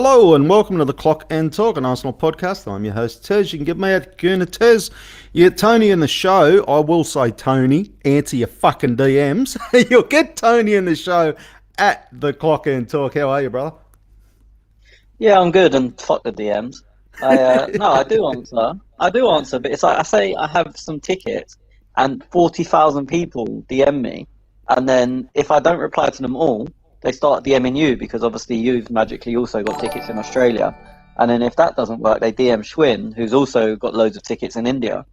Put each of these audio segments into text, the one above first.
Hello and welcome to the Clock and Talk, an Arsenal podcast. I'm your host, Tez. You can get me at Guna Tez. You get Tony in the show. I will say, Tony, answer your fucking DMs. You'll get Tony in the show at the Clock and Talk. How are you, brother? Yeah, I'm good, and fuck the DMs. I do answer. I do answer, but it's like I say I have some tickets, and 40,000 people DM me, and then if I don't reply to them all, they start DMing you because obviously you've magically also got tickets in Australia, and then if that doesn't work, they DM Schwinn, who's also got loads of tickets in India,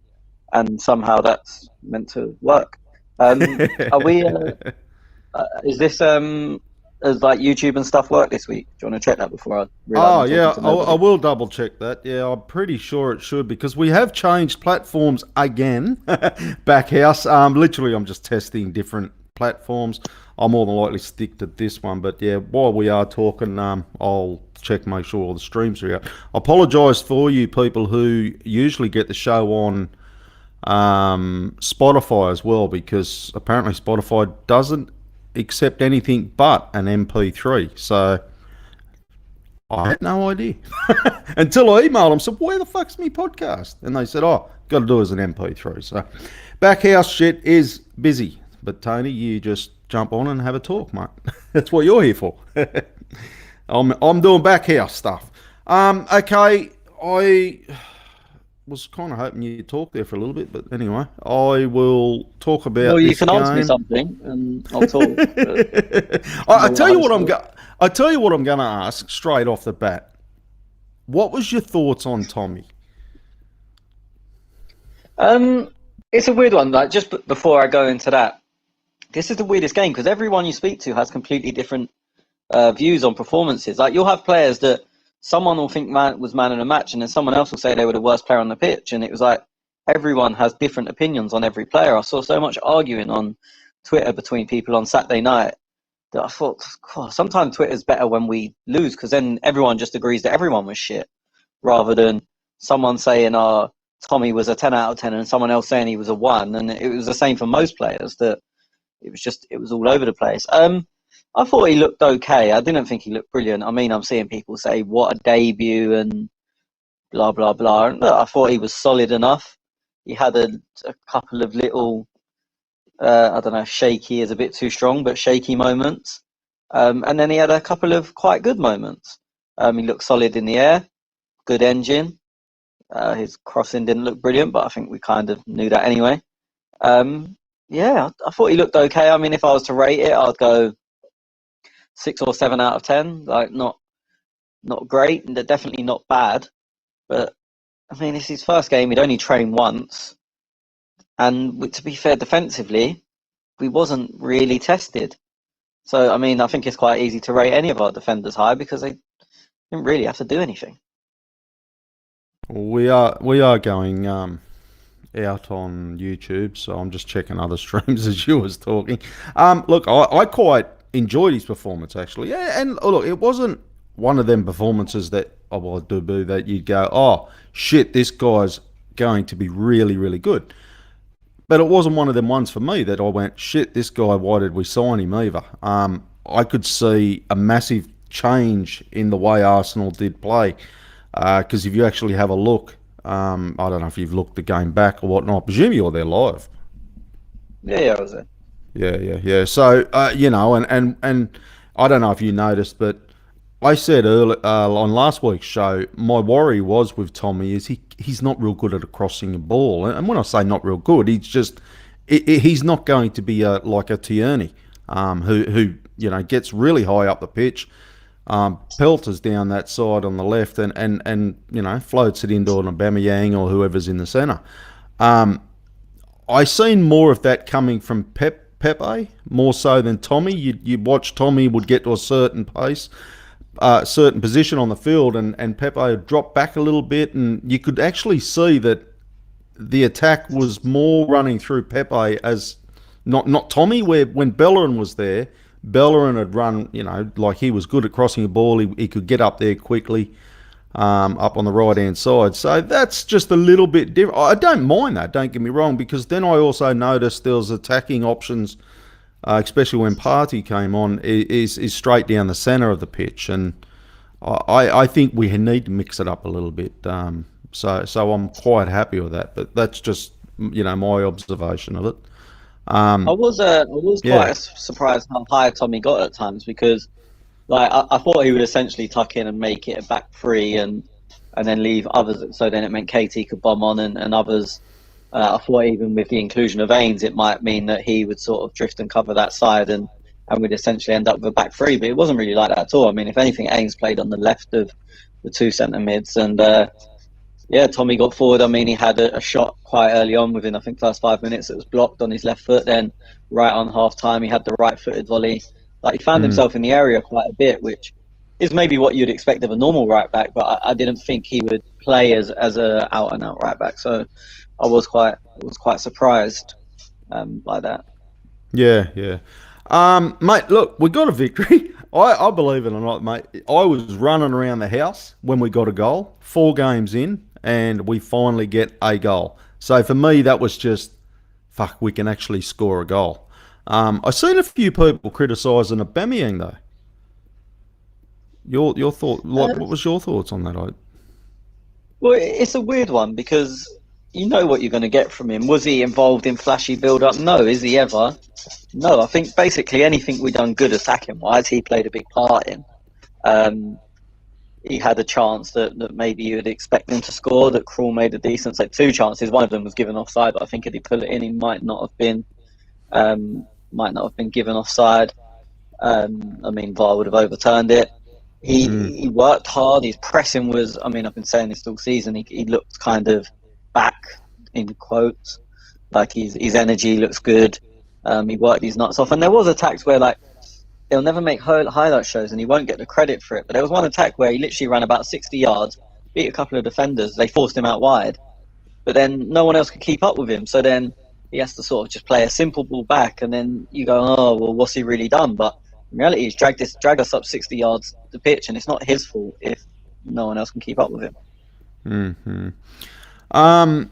and somehow that's meant to work. Are we? Is this as like YouTube and stuff work this week? Do you want to check that before I realise? I will double check that. Yeah, I'm pretty sure it should because we have changed platforms again. Backhouse. Literally, I'm just testing different platforms. I'll more than likely stick to this one, but yeah, while we are talking, I'll check, make sure all the streams are out. I apologise for you people who usually get the show on Spotify as well, because apparently Spotify doesn't accept anything but an MP3. So I had no idea until I emailed them. Said, "Where the fuck's me podcast?" And they said, "Oh, got to do it as an MP3." So Backhouse shit is busy, but Tony, you just jump on and have a talk, mate. That's what you're here for. I'm doing Backhouse stuff. Okay, I was kind of hoping you'd talk there for a little bit, but anyway, I will talk about. Well, you this can game. ask me something, and I'll talk. I tell you what I'm going to ask straight off the bat. What was your thoughts on Tommy? It's a weird one. Like, just before I go into that, this is the weirdest game because everyone you speak to has completely different views on performances. Like, you'll have players that someone will think was man of the match, and then someone else will say they were the worst player on the pitch. And it was like everyone has different opinions on every player. I saw so much arguing on Twitter between people on Saturday night that I thought, God, sometimes Twitter's better when we lose because then everyone just agrees that everyone was shit, rather than someone saying, "Oh, Tommy was a 10 out of 10," and someone else saying he was a 1. And it was the same for most players, that it was all over the place. I thought he looked okay. I didn't think he looked brilliant. I mean, I'm seeing people say, "What a debut," and blah, blah, blah. And I thought he was solid enough. He had a couple of little, I don't know, shaky is a bit too strong, but shaky moments. And then he had a couple of quite good moments. He looked solid in the air, good engine. His crossing didn't look brilliant, but I think we kind of knew that anyway. Yeah, I thought he looked okay. I mean, if I was to rate it, I'd go 6 or 7 out of 10. Like, not great, and definitely not bad. But I mean, it's his first game. He'd only trained once, and to be fair, defensively, we wasn't really tested. So I mean, I think it's quite easy to rate any of our defenders high because they didn't really have to do anything. We are going out on YouTube, so I'm just checking other streams as you was talking. Look, I quite enjoyed his performance actually. Yeah, and look, it wasn't one of them performances that that you'd go, "Oh shit, this guy's going to be really, really good." But it wasn't one of them ones for me that I went, "Shit, this guy, why did we sign him?" either. I could see a massive change in the way Arsenal did play. Because if you actually have a look, I don't know if you've looked the game back or whatnot. I presume you're there live. Yeah, I was there. Yeah. So and I don't know if you noticed, but I said earlier on last week's show, my worry was with Tommy is he's not real good at crossing a ball, and when I say not real good, he's not going to be like a Tierney, who gets really high up the pitch. Pelters down that side on the left and floats it into an Aubameyang or whoever's in the centre. I seen more of that coming from Pepe more so than Tommy. You watch Tommy would get to a certain pace, certain position on the field, and Pepe would drop back a little bit, and you could actually see that the attack was more running through Pepe as not Tommy. Where when Bellerin was there, Bellerin had run, like he was good at crossing a ball. He could get up there quickly, up on the right-hand side. So that's just a little bit different. I don't mind that, don't get me wrong, because then I also noticed there was attacking options, especially when Partey came on, is straight down the centre of the pitch. And I think we need to mix it up a little bit. So I'm quite happy with that. But that's just my observation of it. I was Yeah. quite surprised how high Tommy got at times because like I thought he would essentially tuck in and make it a back three and then leave others. So then it meant KT could bomb on and others. I thought even with the inclusion of Ains, it might mean that he would sort of drift and cover that side and we'd essentially end up with a back three. But it wasn't really like that at all. I mean, if anything, Ains played on the left of the two centre mids and yeah, Tommy got forward. I mean, he had a shot quite early on within, I think, first 5 minutes. It was blocked on his left foot. Then, right on half time, he had the right footed volley. Like, he found Mm. himself in the area quite a bit, which is maybe what you'd expect of a normal right back, but I didn't think he would play as a out and out right back. So I was quite surprised by that. Yeah, yeah. Mate, look, we got a victory. I believe it or not, mate. I was running around the house when we got a goal, 4 games in, and we finally get a goal. So for me, that was just, fuck, we can actually score a goal. I seen a few people criticising Aubameyang though. Your thought, like, what was your thoughts on that? Well, it's a weird one because you know what you're going to get from him. Was he involved in flashy build up? No. Is he ever? No. I think basically anything we done good attacking wise, he played a big part in. Um, he had a chance that maybe you'd expect him to score. That Krul made a decent, say two chances. One of them was given offside, but I think if he put it in, he might not have been given offside. I mean, VAR would have overturned it. Mm, He worked hard. His pressing was. I mean, I've been saying this all season. He looked kind of back in quotes, like his energy looks good. He worked his nuts off, and there was attacks where like he'll never make highlight shows, and he won't get the credit for it. But there was one attack where he literally ran about 60 yards, beat a couple of defenders. They forced him out wide, but then no one else could keep up with him. So then he has to sort of just play a simple ball back, and then you go, oh well, what's he really done? But in reality, he's dragged us up 60 yards the pitch, and it's not his fault if no one else can keep up with him. hmm Um,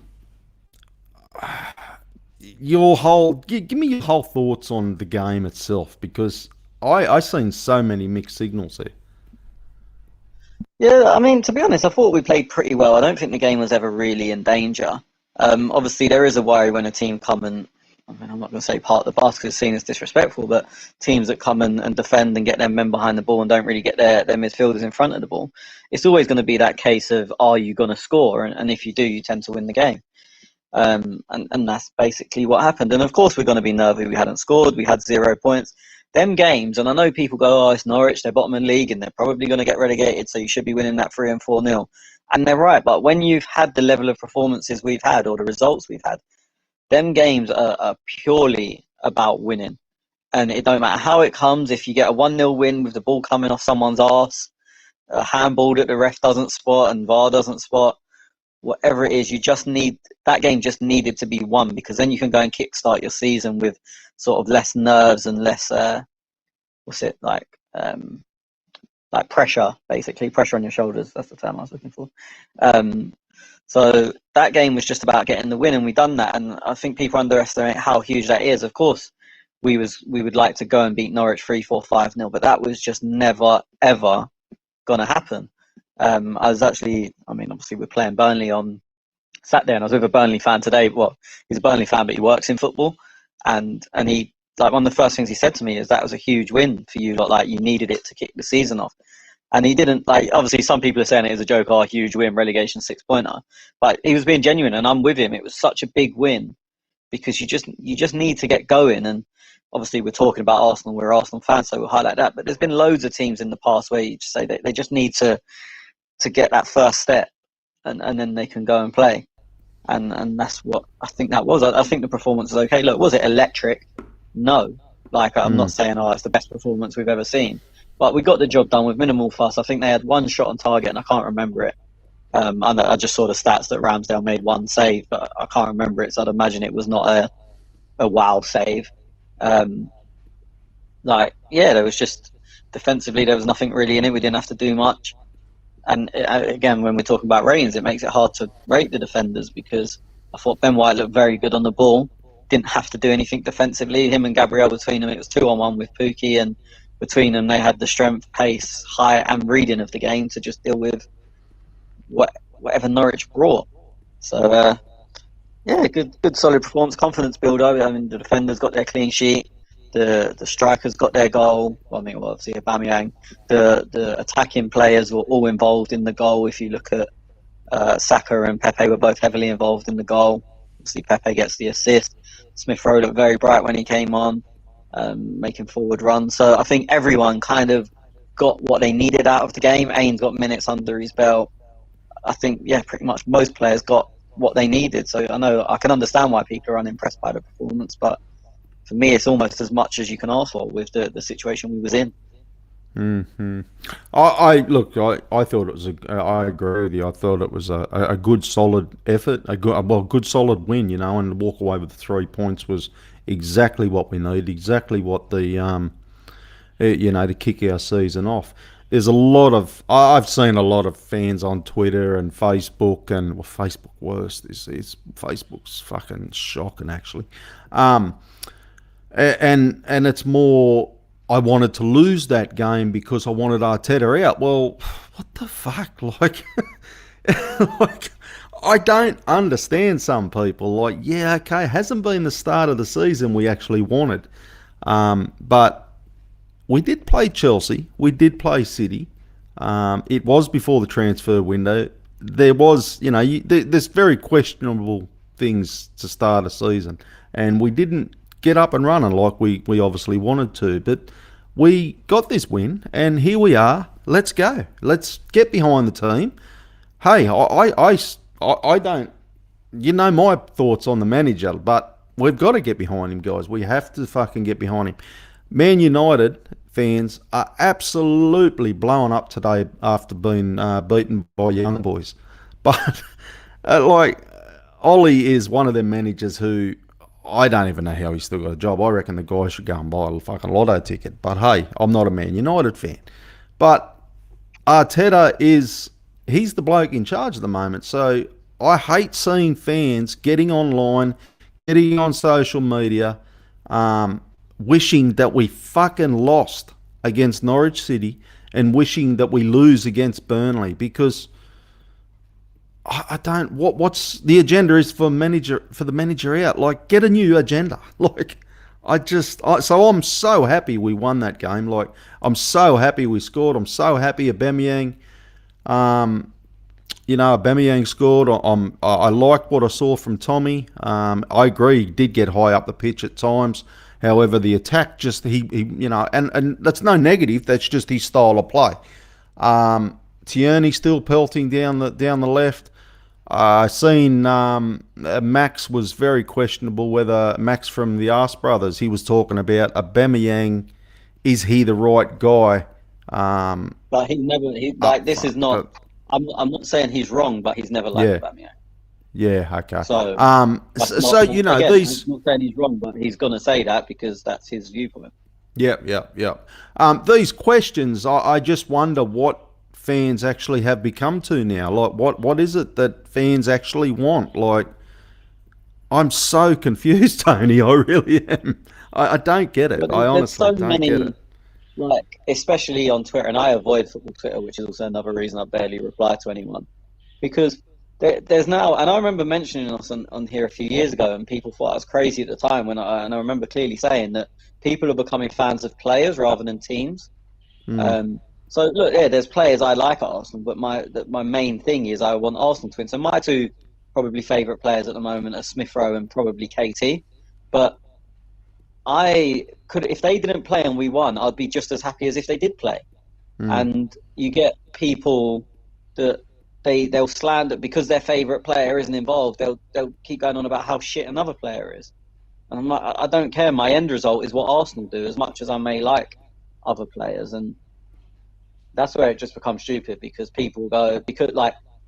give me your whole thoughts on the game itself because I seen so many mixed signals here. Yeah, I mean, to be honest, I thought we played pretty well. I don't think the game was ever really in danger. Obviously, there is a worry when a team come and, I mean, I'm not going to say part of the basket is seen as disrespectful, but teams that come and defend and get their men behind the ball and don't really get their midfielders in front of the ball, it's always going to be that case of, are you going to score? And if you do, you tend to win the game. And that's basically what happened. And of course, we're going to be nervy. We hadn't scored. We had 0 points. Them games, and I know people go, oh, it's Norwich, they're bottom of the league, and they're probably going to get relegated, so you should be winning that 3 and 4-0. And they're right. But when you've had the level of performances we've had, or the results we've had, them games are purely about winning. And it don't matter how it comes. If you get a 1-0 win with the ball coming off someone's arse, a handball that the ref doesn't spot and VAR doesn't spot, whatever it is, you just need that game just needed to be won because then you can go and kickstart your season with sort of less nerves and less what's it like pressure, basically pressure on your shoulders. That's the term I was looking for. Um, so that game was just about getting the win, and we done that. And I think people underestimate how huge that is. Of course, we would like to go and beat Norwich 3-4-5-0, but that was just never ever gonna happen. I was actually, I mean, obviously we're playing Burnley on Saturday, and I was with a Burnley fan today. Well, he's a Burnley fan, but he works in football, and he like one of the first things he said to me is that was a huge win for you. Like you needed it to kick the season off, and he didn't like. Obviously, some people are saying it as a joke, oh, huge win, relegation 6-pointer, but he was being genuine, and I'm with him. It was such a big win because you just need to get going, and obviously we're talking about Arsenal. We're Arsenal fans, so we'll highlight that. But there's been loads of teams in the past where you just say they just need to get that first step, and then they can go and play. And that's what I think that was. I think the performance was okay. Look, was it electric? No. Like I'm not Mm. saying it's the best performance we've ever seen, but we got the job done with minimal fuss. I think they had one shot on target, and I can't remember it. I just saw the stats that Ramsdale made one save, but I can't remember it. So I'd imagine it was not a wow save. Um, like yeah, there was just defensively there was nothing really in it. We didn't have to do much. And again, when we're talking about ratings, it makes it hard to rate the defenders because I thought Ben White looked very good on the ball. Didn't have to do anything defensively. Him and Gabriel between them, it was 2-on-1 with Pookie, and between them, they had the strength, pace, height, and reading of the game to just deal with whatever Norwich brought. So yeah, good solid performance, confidence builder. I mean, the defenders got their clean sheet, the strikers got their goal. Well, I mean, well, obviously Aubameyang. The attacking players were all involved in the goal. If you look at Saka and Pepe were both heavily involved in the goal. Obviously, Pepe gets the assist. Smith Rowe looked very bright when he came on, making forward runs. So I think everyone kind of got what they needed out of the game. Ains got minutes under his belt. I think, yeah, pretty much most players got what they needed. So I know I can understand why people are unimpressed by the performance, but for me, it's almost as much as you can ask for with the situation we was in. Hmm. I thought it was I agree with you. I thought it was a good solid effort, good solid win, and to walk away with the 3 points was exactly what we need, exactly what to kick our season off. There's a lot of I've seen a lot of fans on Twitter and Facebook, and well, Facebook worse. This is Facebook's fucking shocking actually. Um, and it's more. I wanted to lose that game because I wanted Arteta out. Well, what the fuck? Like, like I don't understand some people. Like, yeah, okay, it hasn't been the start of the season we actually wanted, but we did play Chelsea. We did play City. It was before the transfer window. There was, there's very questionable things to start a season, and we didn't get up and running like we obviously wanted to. But we got this win, and here we are. Let's go. Let's get behind the team. Hey, I don't, my thoughts on the manager, but we've got to get behind him, guys. We have to fucking get behind him. Man United fans are absolutely blowing up today after being beaten by Young Boys. But, Ollie is one of them managers who I don't even know how he's still got a job. I reckon the guy should go and buy a fucking lotto ticket. But hey, I'm not a Man United fan. But Arteta he's the bloke in charge at the moment. So I hate seeing fans getting online, getting on social media, wishing that we fucking lost against Norwich City and wishing that we lose against Burnley, because I don't. What's the agenda is for the manager out? Like, get a new agenda. Like, so I'm so happy we won that game. Like, I'm so happy we scored. I'm so happy Aubameyang. Aubameyang scored. I like what I saw from Tommy. I agree, he did get high up the pitch at times. However, the attack just and that's no negative. That's just his style of play. Tierney still pelting down the left. I seen Max was very questionable whether Max from the Arse Brothers. He was talking about Aubameyang. Is he the right guy? But he never. This is not. I'm not saying he's wrong, but he's never liked Aubameyang. Yeah. Okay. So, again, these. I'm not saying he's wrong, but he's going to say that because that's his viewpoint. Yeah. These questions, I just wonder what fans actually have become to now. Like, what is it that fans actually want? Like, I'm so confused, Tony. I really am. I don't get it. I honestly don't get it. Like, especially on Twitter, and I avoid football Twitter, which is also another reason I barely reply to anyone, because there's now, and I remember mentioning us on here a few years ago, and people thought I was crazy at the time and I remember clearly saying that people are becoming fans of players rather than teams. So look, there's players I like at Arsenal, but my main thing is I want Arsenal to win. So my two probably favourite players at the moment are Smith Rowe and probably KT. But if they didn't play and we won, I'd be just as happy as if they did play. And you get people that they'll slander because their favourite player isn't involved. They'll keep going on about how shit another player is. And I'm like, I don't care. My end result is what Arsenal do, as much as I may like other players. And that's where it just becomes stupid, because people go,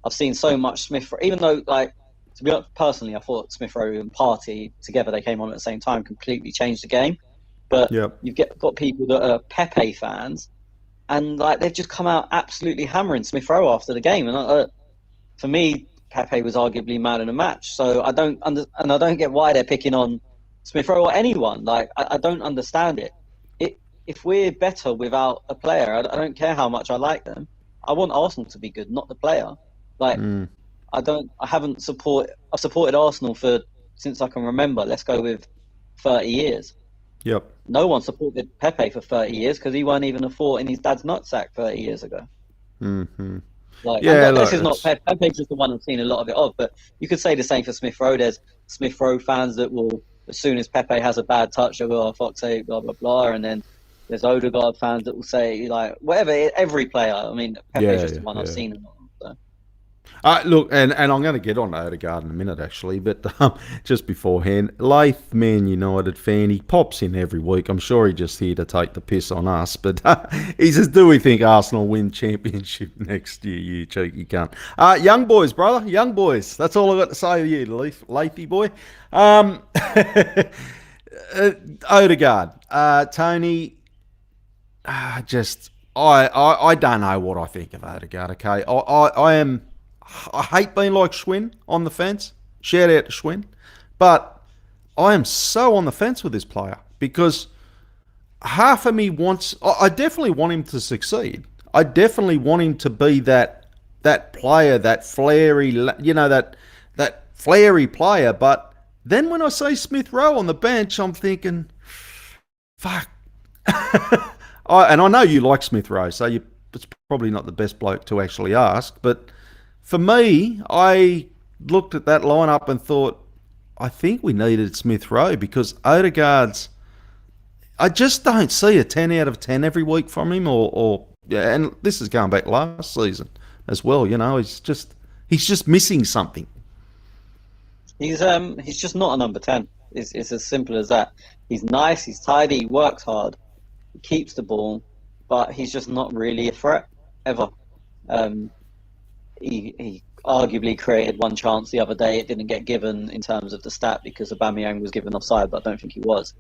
I've seen so much Smith, even though, to be honest, personally, I thought Smith Rowe and Partey together, they came on at the same time, completely changed the game. But you've got people that are Pepe fans, and they've just come out absolutely hammering Smith Rowe after the game. And for me, Pepe was arguably man of the match. So I don't get why they're picking on Smith Rowe or anyone. I don't understand it. if we're better without a player, I don't care how much I like them. I want Arsenal to be good, not the player. Like Mm, I've supported Arsenal for since I can remember. Let's go with 30 years. yep. No one supported Pepe for 30 years because he weren't even a thought in his dad's nutsack 30 years ago. Hmm. Like, and Yeah, this look, is not it's Pepe's just the one I've seen a lot of it of, but you could say the same for Smith Rowe. There's Smith Rowe fans that will, as soon as Pepe has a bad touch, they'll go, "Oh, fuck's sake, blah blah blah," and then there's Odegaard fans that will say like, whatever. Every player. I mean, Pepe's yeah, just yeah, the one I've yeah. seen a lot. So. Look, and I'm going to get on to Odegaard in a minute, actually, but just beforehand, Lath, Man United fan, he pops in every week. I'm sure he's just here to take the piss on us, but he says, "Do we think Arsenal win championship next year? You cheeky cunt." Young boys, brother, young boys. That's all I got to say to you, Lathy boy. Odegaard, Tony. Just I don't know what I think of Odegaard. Okay, I am I hate being like Schwinn on the fence. Shout out to Schwinn, but I am so on the fence with this player because half of me wants. I definitely want him to succeed. I definitely want him to be that player, that flary, that flary player. But then when I see Smith Rowe on the bench, I'm thinking, fuck. And I know you like Smith Rowe, so it's probably not the best bloke to actually ask. But for me, I looked at that lineup and thought, I think we needed Smith Rowe because Odegaard's. I just don't see a 10 out of 10 every week from him, or yeah, and this is going back last season as well. He's just missing something. He's just not a number 10. It's as simple as that. He's nice, he's tidy, he works hard, he keeps the ball, but he's just not really a threat ever. Um, he arguably created one chance the other day. It didn't get given in terms of the stat because Aubameyang was given offside, but I don't think he was.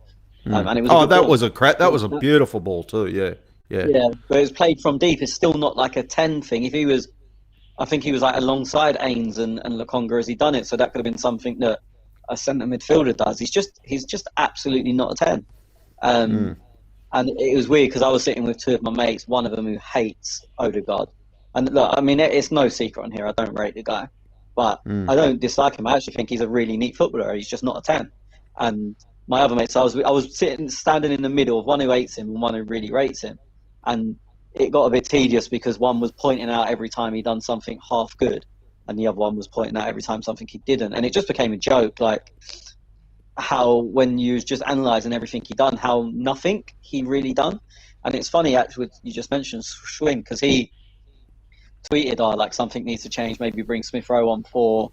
And it was a Oh, good that ball. was a crap. That was a beautiful ball too. Yeah, yeah. Yeah, but it was played from deep. It's still not like a 10 thing. If he was, I think he was like alongside Ains and Lokonga as he done it, so that could have been something that a centre midfielder does. He's just absolutely not a 10. Um, and it was weird because I was sitting with two of my mates, one of them who hates Odegaard. And look, I mean, it's no secret on here. I don't rate the guy, but I don't dislike him. I actually think he's a really neat footballer. He's just not a 10. And my other mates, I was standing in the middle of one who hates him and one who really rates him. And it got a bit tedious because one was pointing out every time he done something half good, and the other one was pointing out every time something he didn't. And it just became a joke, like how when you was just analysing everything he done, how nothing he really done. And it's funny, actually, you just mentioned Schwinn, because he tweeted, like something needs to change, maybe bring Smith Rowe on for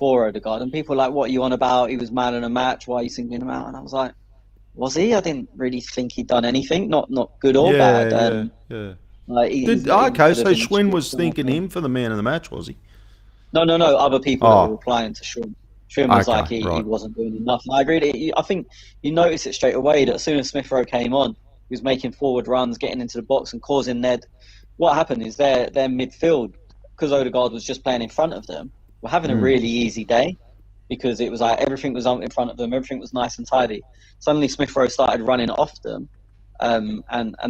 Odegaard. And people were like, what are you on about? He was man in a match, why are you singling him out? And I was like, was he? I didn't really think he'd done anything, not good or Yeah, bad. yeah, yeah. Like Okay, could have so been Schwinn was excused. thinking him for the man of the match, was he? No. Other people that were Oh, replying to Sean. Sean was okay, like he right. wasn't doing enough. And I agree. I think you notice it straight away that as soon as Smith Rowe came on, he was making forward runs, getting into the box and causing Ned. What happened is their midfield, because Odegaard was just playing in front of them, were having a really easy day because it was like everything was in front of them, everything was nice and tidy. Suddenly Smith Rowe started running off them, and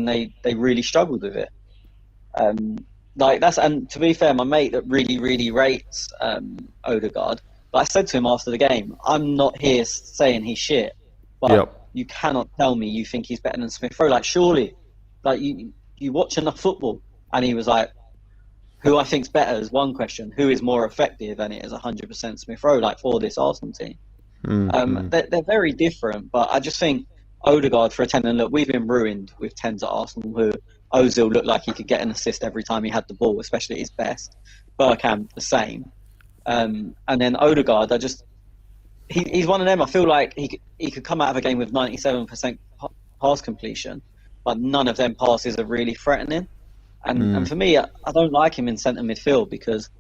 they really struggled with it. And to be fair, my mate that really rates Odegaard, but I said to him after the game, I'm not here saying he's shit, but Yep. you cannot tell me you think he's better than Smith Rowe. Like surely, like you watch enough football. And he was like, who I think's better is one question. Who is more effective? And it is 100% Smith Rowe, like for this Arsenal team. They're very different, but I just think Odegaard for a 10, and look, we've been ruined with 10s at Arsenal who Ozil looked like he could get an assist every time he had the ball, especially at his best. Bergkamp, the same. And then Odegaard, he's one of them. I feel like he could come out of a game with 97% pass completion, but none of them passes are really threatening. And for me, I don't like him in centre midfield because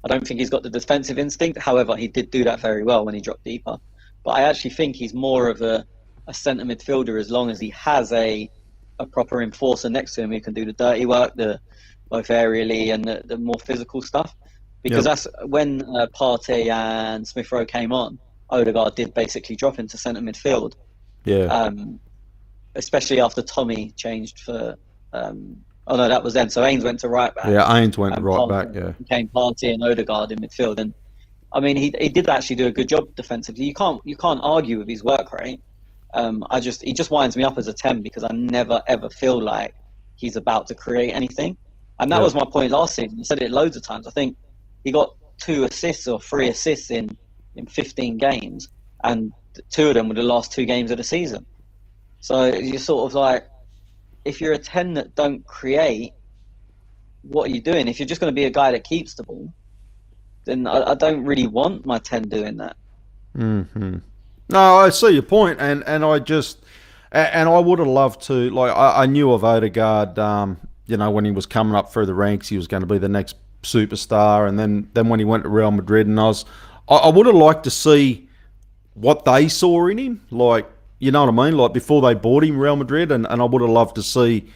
I don't think he's got the defensive instinct. However, he did do that very well when he dropped deeper. But I actually think he's more of a centre midfielder as long as he has a proper enforcer next to him who can do the dirty work, both aerially and the more physical stuff. Because that's when Partey and Smith Rowe came on, Odegaard did basically drop into centre midfield. Yeah. especially after Tommy changed for. Oh no, that was then. So Ains went to right back, Yeah, Ains went and right back. Yeah, became Partey and Odegaard in midfield. And I mean, he did actually do a good job defensively. You can't argue with his work rate. He just winds me up as a 10 because I never ever feel like he's about to create anything. And that yeah, was my point last season. I said it loads of times. I think he got 2 assists or 3 assists in 15 games, and 2 of them were the last 2 games of the season. So you're sort of like, if you're a 10 that don't create, what are you doing? If you're just going to be a guy that keeps the ball, then I don't really want my 10 doing that. hmm No, I see your point, and I just and I would have loved to. Like I knew of Odegaard. When he was coming up through the ranks, he was going to be the next superstar, and then when he went to Real Madrid, and I would have liked to see what they saw in him. Like, you know what I mean? Like before they bought him, Real Madrid, and I would have loved to see,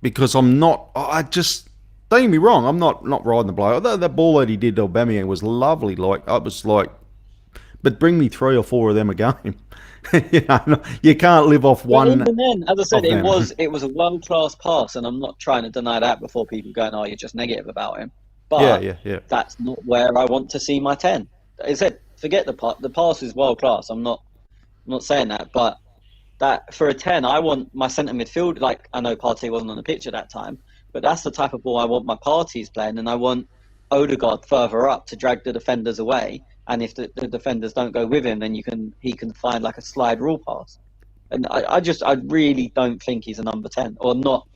because I'm not. I just don't get me wrong. I'm not riding the blow. That ball that he did to Aubameyang was lovely. Like I was like, but bring me 3 or 4 of them a game. You can't live off But one even then, as I said, of them. it was a world class pass, and I'm not trying to deny that before people going, "Oh, you're just negative about him." Yeah, But yeah. that's not where I want to see my 10. As I said, forget the pass. The pass is world class. I'm not saying that, but that for a 10, I want my centre midfield. Like, I know Partey wasn't on the pitch at that time, but that's the type of ball I want my Parties playing, and I want Odegaard further up to drag the defenders away. And if the defenders don't go with him, then he can find like a slide rule pass. And I really don't think he's a number 10, or not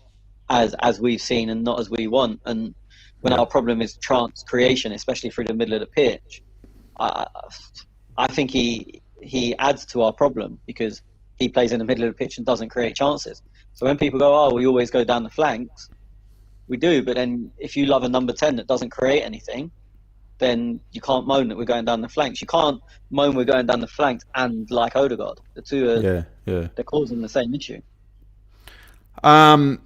as we've seen and not as we want. And when Yeah. our problem is chance creation, especially through the middle of the pitch, I I think he adds to our problem because he plays in the middle of the pitch and doesn't create chances. So when people go, "Oh, we always go down the flanks," we do. But then if you love a number 10 that doesn't create anything, then you can't moan that we're going down the flanks. You can't moan we're going down the flanks and like Odegaard. The two are Yeah, yeah. they're causing the same issue. Um,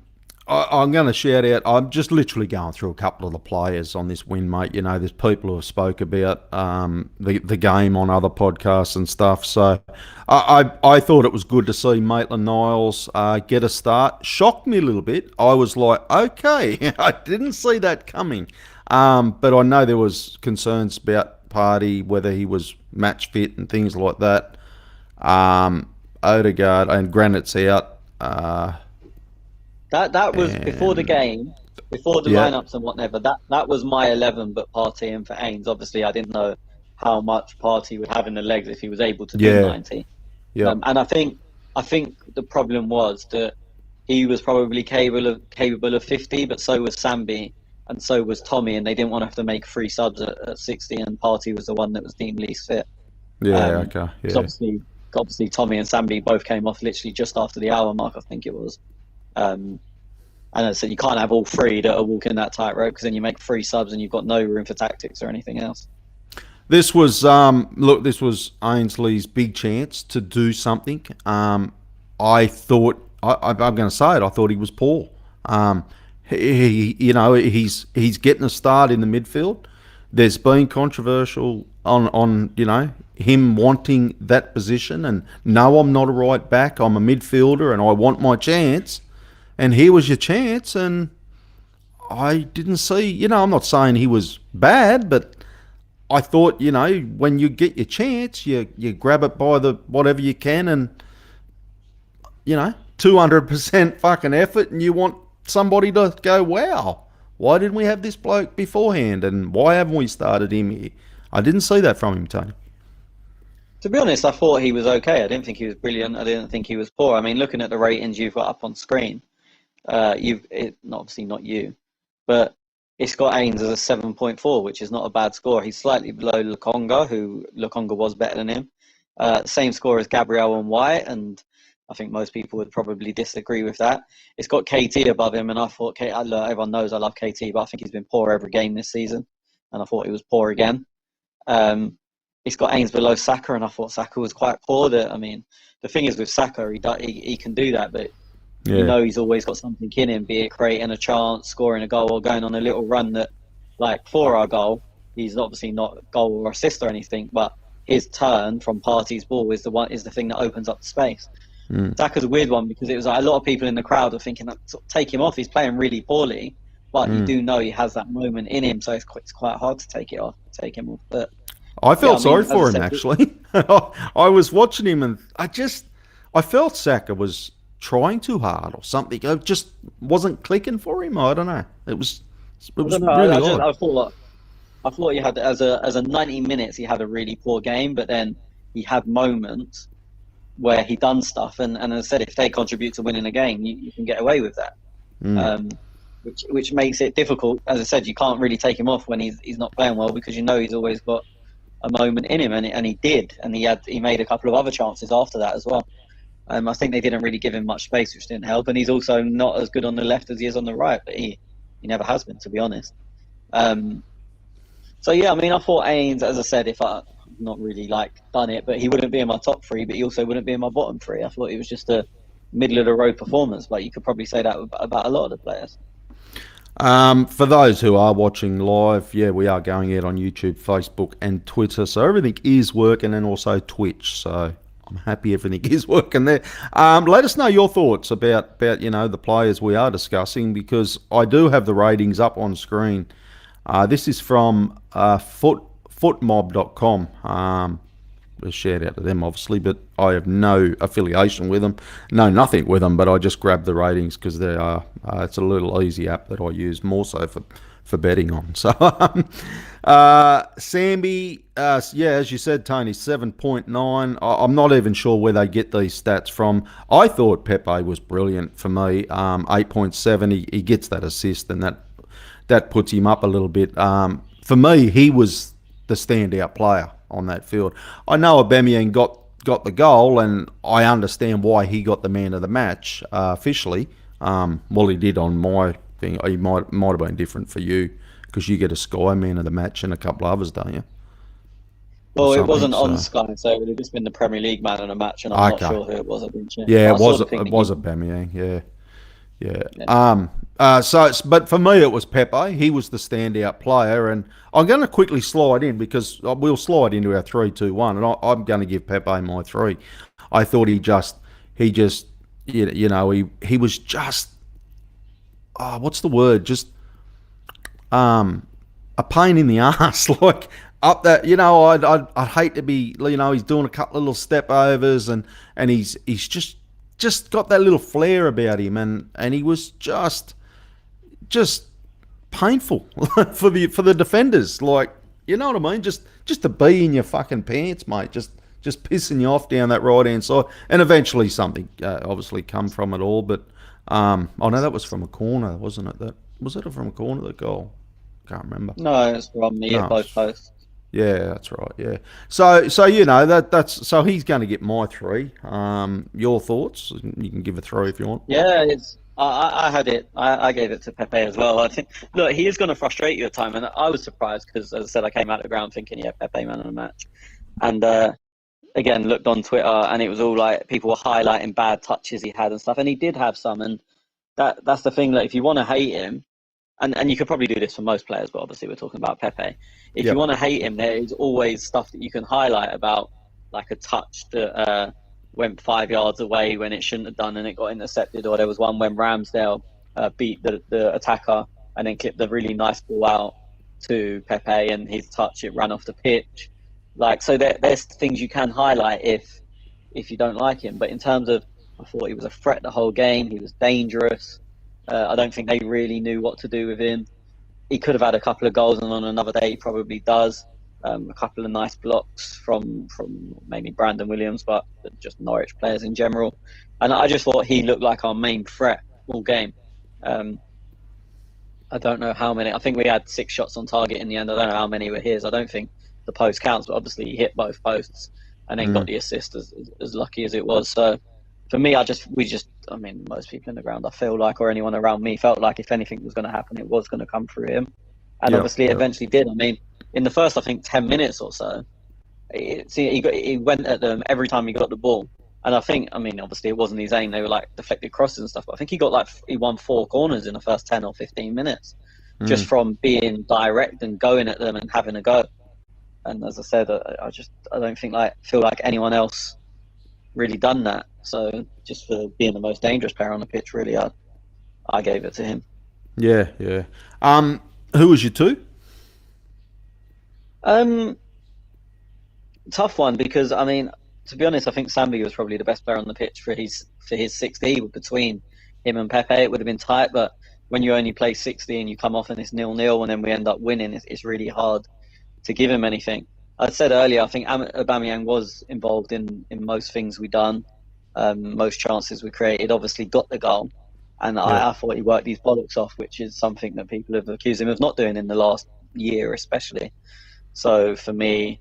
I'm going to shout out. I'm just literally going through a couple of the players on this win, mate. There's people who have spoke about the game on other podcasts and stuff. So I thought it was good to see Maitland-Niles get a start. Shocked me a little bit. I was like, okay, I didn't see that coming. But I know there was concerns about Partey, whether he was match fit and things like that. Odegaard and Granite's out. That was before the game, before the Yeah, lineups and whatever. That was my 11, but Partey and for Ains. Obviously, I didn't know how much Partey would have in the legs if he was able to do yeah, 90. yeah, And I think the problem was that he was probably capable of 50, but so was Sambi and so was Tommy, and they didn't want to have to make 3 subs at 60. And Partey was the one that was deemed least fit. yeah. Okay, 'Cause yeah, obviously Tommy and Sambi both came off literally just after the hour mark, I think it was. And as I said, you can't have all 3 that are walking that tightrope because then you make 3 subs and you've got no room for tactics or anything else. This was this was Ainsley's big chance to do something. I thought I'm going to say it. I thought he was poor. He's getting a start in the midfield. There's been controversial on him wanting that position, and no, I'm not a right back. I'm a midfielder, and I want my chance. And here was your chance, and I didn't see. I'm not saying he was bad, but I thought, when you get your chance, you grab it by the whatever you can, and 200% fucking effort, and you want somebody to go, wow, why didn't we have this bloke beforehand, and why haven't we started him here? I didn't see that from him, Tony. To be honest, I thought he was okay. I didn't think he was brilliant. I didn't think he was poor. I mean, looking at the ratings you've got up on screen, obviously not you, but it's got Ains as a 7.4, which is not a bad score. He's slightly below Lukonga, who Lukonga was better than him. Same score as Gabriel and White, and I think most people would probably disagree with that. It's got KT above him, and I thought, everyone knows I love KT, but I think he's been poor every game this season, and I thought he was poor again. It's got Ains below Saka, and I thought Saka was quite poor. I mean, the thing is with Saka, he can do that, but Yeah, he's always got something in him, be it creating a chance, scoring a goal, or going on a little run that, like for our goal, he's obviously not goal or assist or anything, but his turn from Partey's ball is the thing that opens up the space. Saka's a weird one because it was like a lot of people in the crowd are thinking, sort of, take him off. He's playing really poorly, but you do know he has that moment in him, so it's quite hard to take him off. But I yeah, felt I mean, sorry as I for him said, actually. I was watching him and I felt Saka was trying too hard or something. It just wasn't clicking for him. I don't know. It I was don't know. really odd. I thought he had as a 90 minutes he had a really poor game, but then he had moments where he done stuff, and as I said, if they contribute to winning a game, you can get away with that. Um, which makes it difficult. As I said, you can't really take him off when he's not playing well because you know he's always got a moment in him, and he did, and he made a couple of other chances after that as well. I think they didn't really give him much space, which didn't help, and he's also not as good on the left as he is on the right, but he never has been, to be honest. So yeah, I mean, I thought Ains, as I said, if I not really done it, but he wouldn't be in my top three, but he also wouldn't be in my bottom three. I thought it was just a middle of the road performance, but you could probably say that about a lot of the players. For those who are watching live, yeah, we are going out on YouTube, Facebook, and Twitter, so everything is working, and also Twitch. So I'm happy everything is working there. Let us know your thoughts about the players we are discussing, because I do have the ratings up on screen. This is from footmob.com. A shout out to them, obviously, but I have no affiliation with them, no nothing with them. But I just grabbed the ratings because they are. It's a little easy app that I use more so for betting on. So, Sambi, yeah, as you said, Tony, 7.9. I'm not even sure where they get these stats from. I thought Pepe was brilliant for me. 8.7. He gets that assist, and that puts him up a little bit. For me, he was the standout player on that field. I know Aubameyang got the goal, and I understand why he got the man of the match officially. Well, he did on my thing. He might have been different for you because you get a Sky man of the match and a couple of others, don't you? Well, it wasn't on Sky, so it would have just been the Premier League man of the match, and I'm not sure who it was. I didn't check. Yeah, it was Aubameyang. Yeah. But for me, it was Pepe. He was the standout player, and I'm going to quickly slide in because we'll slide into our 3-2-1, and I'm going to give Pepe my 3. I thought he was just, what's the word? Just, a pain in the ass, like up that. I'd hate to be, he's doing a couple of little step overs, and he's just got that little flair about him, and he was just painful for the defenders. Like, you know what I mean? Just to be in your fucking pants, mate. Just pissing you off down that right hand side, and eventually something obviously come from it all. But I know that was from a corner, wasn't it? Was it from a corner, the goal? Can't remember. No, it's from me at both posts. Yeah, that's right. Yeah. So that's so he's going to get my 3. Your thoughts? You can give a 3 if you want. Yeah, I had it. I gave it to Pepe as well. I think, look, he is going to frustrate you at time, and I was surprised because, as I said, I came out of the ground thinking, yeah, Pepe man of the match, and again looked on Twitter, and it was all like people were highlighting bad touches he had and stuff, and he did have some, and that's the thing. Like, if you want to hate him, and you could probably do this for most players, but obviously we're talking about Pepe. If you want to hate him, there is always stuff that you can highlight about, like a touch that went 5 yards away when it shouldn't have done and it got intercepted, or there was one when Ramsdale beat the attacker and then clipped the really nice ball out to Pepe, and his touch, it ran off the pitch. Like, so there's things you can highlight if you don't like him. But in terms of, I thought he was a threat the whole game. He was dangerous. I don't think they really knew what to do with him. He could have had a couple of goals, and on another day he probably does. A couple of nice blocks from maybe Brandon Williams, but just Norwich players in general. And I just thought he looked like our main threat all game. I don't know how many. I think we had 6 shots on target in the end. I don't know how many were his. I don't think the post counts, but obviously he hit both posts and then got the assist as lucky as it was. So for me, I mean, most people in the ground, I feel like, or anyone around me felt like if anything was going to happen, it was going to come through him. And obviously it eventually did. I mean, in the first, I think, 10 minutes or so, he went at them every time he got the ball. And I think, I mean, obviously it wasn't his aim. They were like deflected crosses and stuff. But I think he won 4 corners in the first 10 or 15 minutes just from being direct and going at them and having a go. And as I said, I don't feel like anyone else really done that. So just for being the most dangerous player on the pitch, really, I gave it to him. Yeah, yeah. Who was your two? Um, Tough one because I mean, to be honest, I think Sambi was probably the best player on the pitch for his 60 between him and Pepe. It would have been tight, but when you only play 60 and you come off and it's 0-0 and then we end up winning, it's really hard to give him anything. I said earlier, I think Aubameyang was involved in most things we done, most chances we created. Obviously, got the goal, and Yeah. I thought he worked his bollocks off, which is something that people have accused him of not doing in the last year, especially. So for me,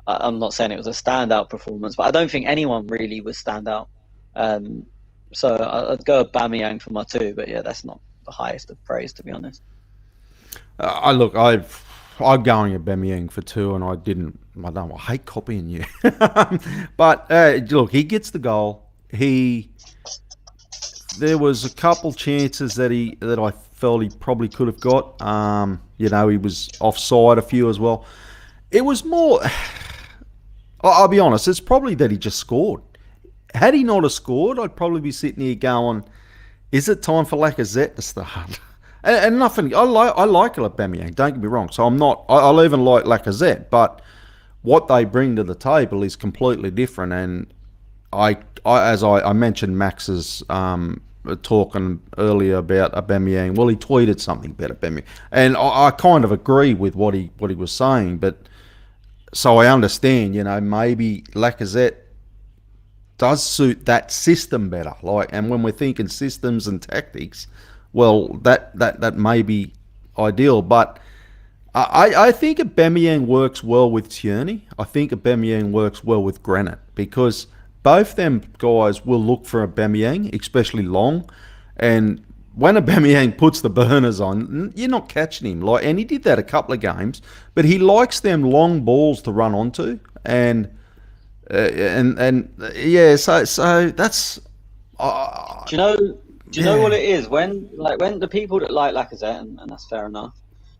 I'm not saying it was a standout performance, but I don't think anyone really was standout. Um, so I'd go Aubameyang for my two, but yeah, that's not the highest of praise, to be honest. I look, I'm going Aubameyang for two, and I didn't. I don't. I hate copying you, but look, he gets the goal. There was a couple chances that I felt he probably could have got. He was offside a few as well. It was more. I'll be honest. It's probably that he just scored. Had he not have scored, I'd probably be sitting here going, "Is it time for Lacazette to start?" And nothing. I like Aubameyang. Don't get me wrong. So I'm not. I'll even like Lacazette, but what they bring to the table is completely different. And as I mentioned, Max's talking earlier about Aubameyang. Well, he tweeted something about Aubameyang, and I kind of agree with what he was saying. But so I understand. Maybe Lacazette does suit that system better. And when we're thinking systems and tactics, well, that may be ideal. But I think Aubameyang works well with Tierney. I think Aubameyang works well with Granite because both them guys will look for Aubameyang, especially long. And when Aubameyang puts the burners on, you're not catching him. And he did that a couple of games, but he likes them long balls to run onto. And yeah, so that's Do you know? Do you know what yeah, it is when the people that like Lacazette, and that's fair enough,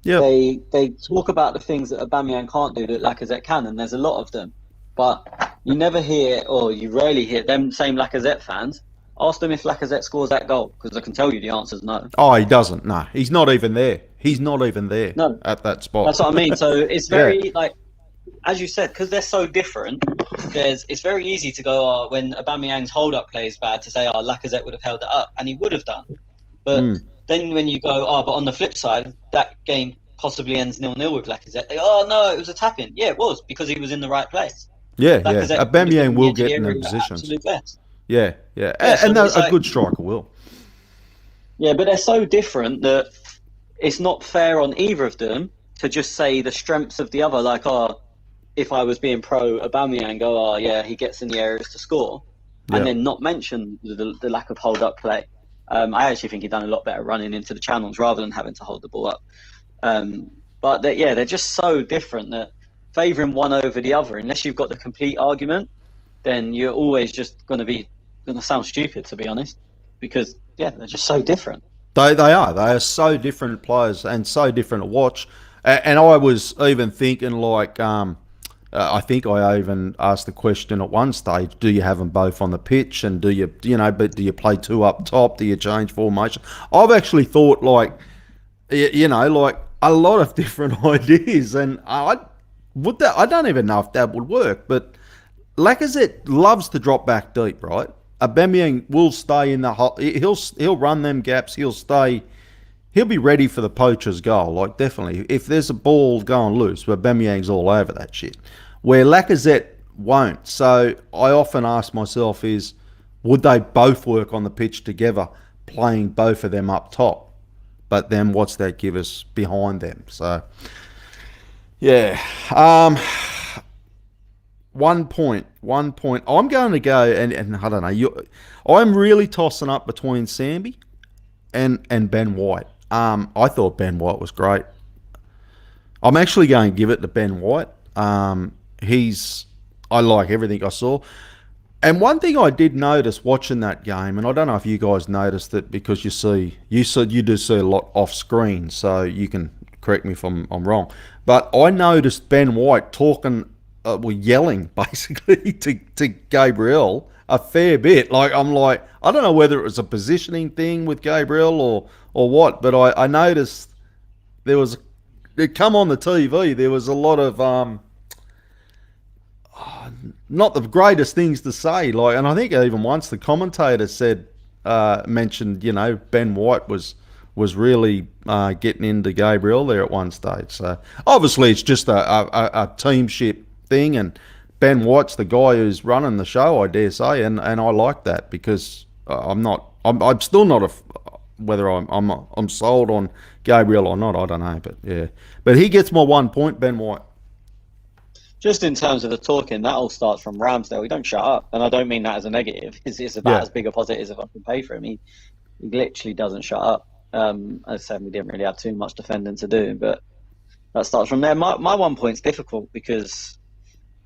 yep. they talk about the things that Aubameyang can't do that Lacazette can, and there's a lot of them. But you never hear, or you rarely hear them same Lacazette fans ask them if Lacazette scores that goal, because I can tell you the answer is no. Oh, he doesn't. No, he's not even there. He's not even there No, at that that's spot. what I mean. So it's Yeah, very like, as you said, because they're so different. It's very easy to go when Aubameyang's hold-up play is bad to say, "Oh, Lacazette would have held it up," and he would have done. But mm. then when you go, "Oh, but on the flip side, that game possibly ends 0-0 with Lacazette," "Oh no, it was a tap-in." Yeah, it was because he was in the right place. Yeah. Lacazette would have Aubameyang given the will get in engineering them at positions. absolute best. Yeah, yeah, Yeah, so and it's a like, good striker will. yeah, but they're so different that it's not fair on either of them to just say the strengths of the other. Like, oh, if I was being pro Aubameyang, go, oh yeah, he gets in the areas to score, and Yeah, then not mention the lack of hold up play. I actually think he done a lot better running into the channels rather than having to hold the ball up. But they're just so different that favouring one over the other, unless you've got the complete argument, then you're always just going to sound stupid, to be honest, because yeah, they're just so different. they are so different players and so different to watch. And I was even thinking I think I even asked the question at one stage: do you have them both on the pitch, and but do you play two up top? Do you change formation? I've actually thought like a lot of different ideas, and I don't even know if that would work. But Lacazette loves to drop back deep, right? Aubameyang will stay in the hole. He'll run them gaps. He'll stay. He'll be ready for the poacher's goal. Like definitely, if there's a ball going loose, Aubameyang's all over that shit. Where Lacazette won't. So I often ask myself: would they both work on the pitch together, playing both of them up top? But then what's that give us behind them? So yeah. 1 point. I'm going to go, and I don't know. I'm really tossing up between Sambi and Ben White. I thought Ben White was great. I'm actually going to give it to Ben White. I like everything I saw. And one thing I did notice watching that game, and I don't know if you guys noticed it because you said you do see a lot off screen, so you can correct me if I'm wrong. But I noticed Ben White talking, yelling basically to Gabriel a fair bit. Like I'm like I don't know whether it was a positioning thing with Gabriel or what, but I noticed there was it come on the TV. There was a lot of not the greatest things to say. Like, and I think even once the commentator said mentioned, Ben White was really getting into Gabriel there at one stage. So obviously it's just a teamship thing, and Ben White's the guy who's running the show, I dare say, and I like that because I'm still not whether I'm sold on Gabriel or not. I don't know, but yeah, but he gets my 1 point, Ben White. Just in terms of the talking, that all starts from Ramsdale. We don't shut up, and I don't mean that as a negative. It's about Yeah. as big a positive as if I can pay for him. He literally doesn't shut up. As I said, we didn't really have too much defending to do, but that starts from there. My 1 point's difficult because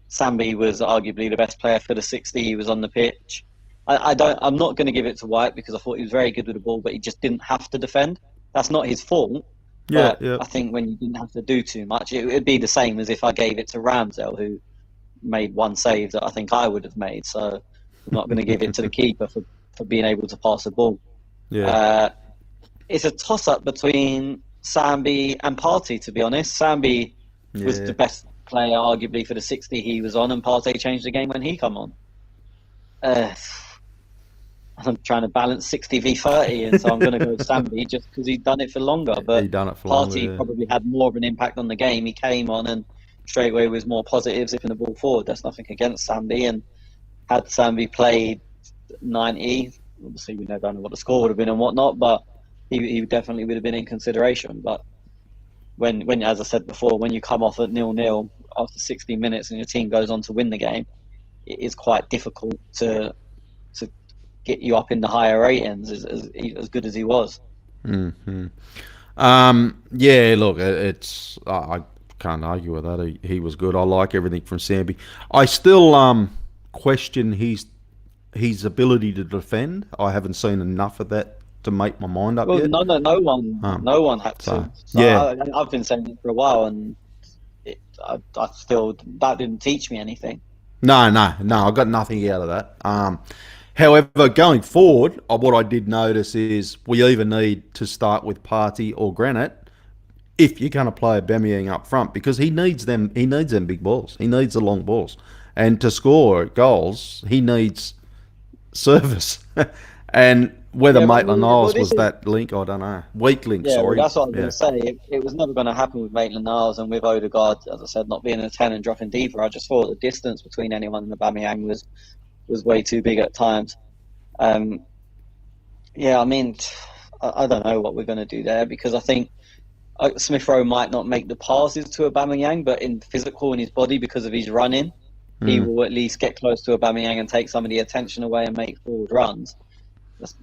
Sambi was arguably the best player for the 60. He was on the pitch. I'm not going to give it to White because I thought he was very good with the ball, but he just didn't have to defend. That's not his fault. Yeah, But yeah. I think when you didn't have to do too much, it would be the same as if I gave it to Ramsdale, who made one save that I think I would have made. So I'm not going to give it to the keeper for being able to pass the ball. Yeah. It's a toss-up between Sambi and Partey, to be honest. Sambi was Yeah. the best player, arguably, for the 60 he was on, and Partey changed the game when he come on. I'm trying to balance 60 v 30, and so I'm going to go Sambi just because he's done it for longer. But He done it for longer, Partey yeah. probably had more of an impact on the game. He came on and straight away was more positive, zipping the ball forward. There's nothing against Sambi, and had Sambi played 90, obviously we don't know what the score would have been and whatnot, but he definitely would have been in consideration. But when as I said before, when you come off at 0-0 after 60 minutes and your team goes on to win the game, it is quite difficult to get you up in the higher ratings as good as he was. Hmm. Yeah, look, it's I can't argue with that. He was good. I like everything from Sambi. I still question his ability to defend. I haven't seen enough of that to make my mind up Well, yet. no one had So to. So yeah, I've been saying it for a while, and I still that didn't teach me anything. no, I got nothing out of that. However, going forward, what I did notice is we either need to start with Partey or Granite if you're going to play Aubameyang up front because he needs them. He needs them big balls. He needs the long balls, and to score goals, he needs service. And whether Yeah, Maitland-Niles this was is that link, I don't know. Weak link, yeah. Well, sorry. that's what I was going Yeah. to say. It was never going to happen with Maitland-Niles and with Odegaard, as I said, not being a 10 and dropping deeper. I just thought the distance between anyone and Aubameyang was way too big at times. Um, yeah, I mean, I don't know what we're going to do there because I think Smith Rowe might not make the passes to Aubameyang, but in physical in his body because of his running, he Mm. will at least get close to Aubameyang and take some of the attention away and make forward runs.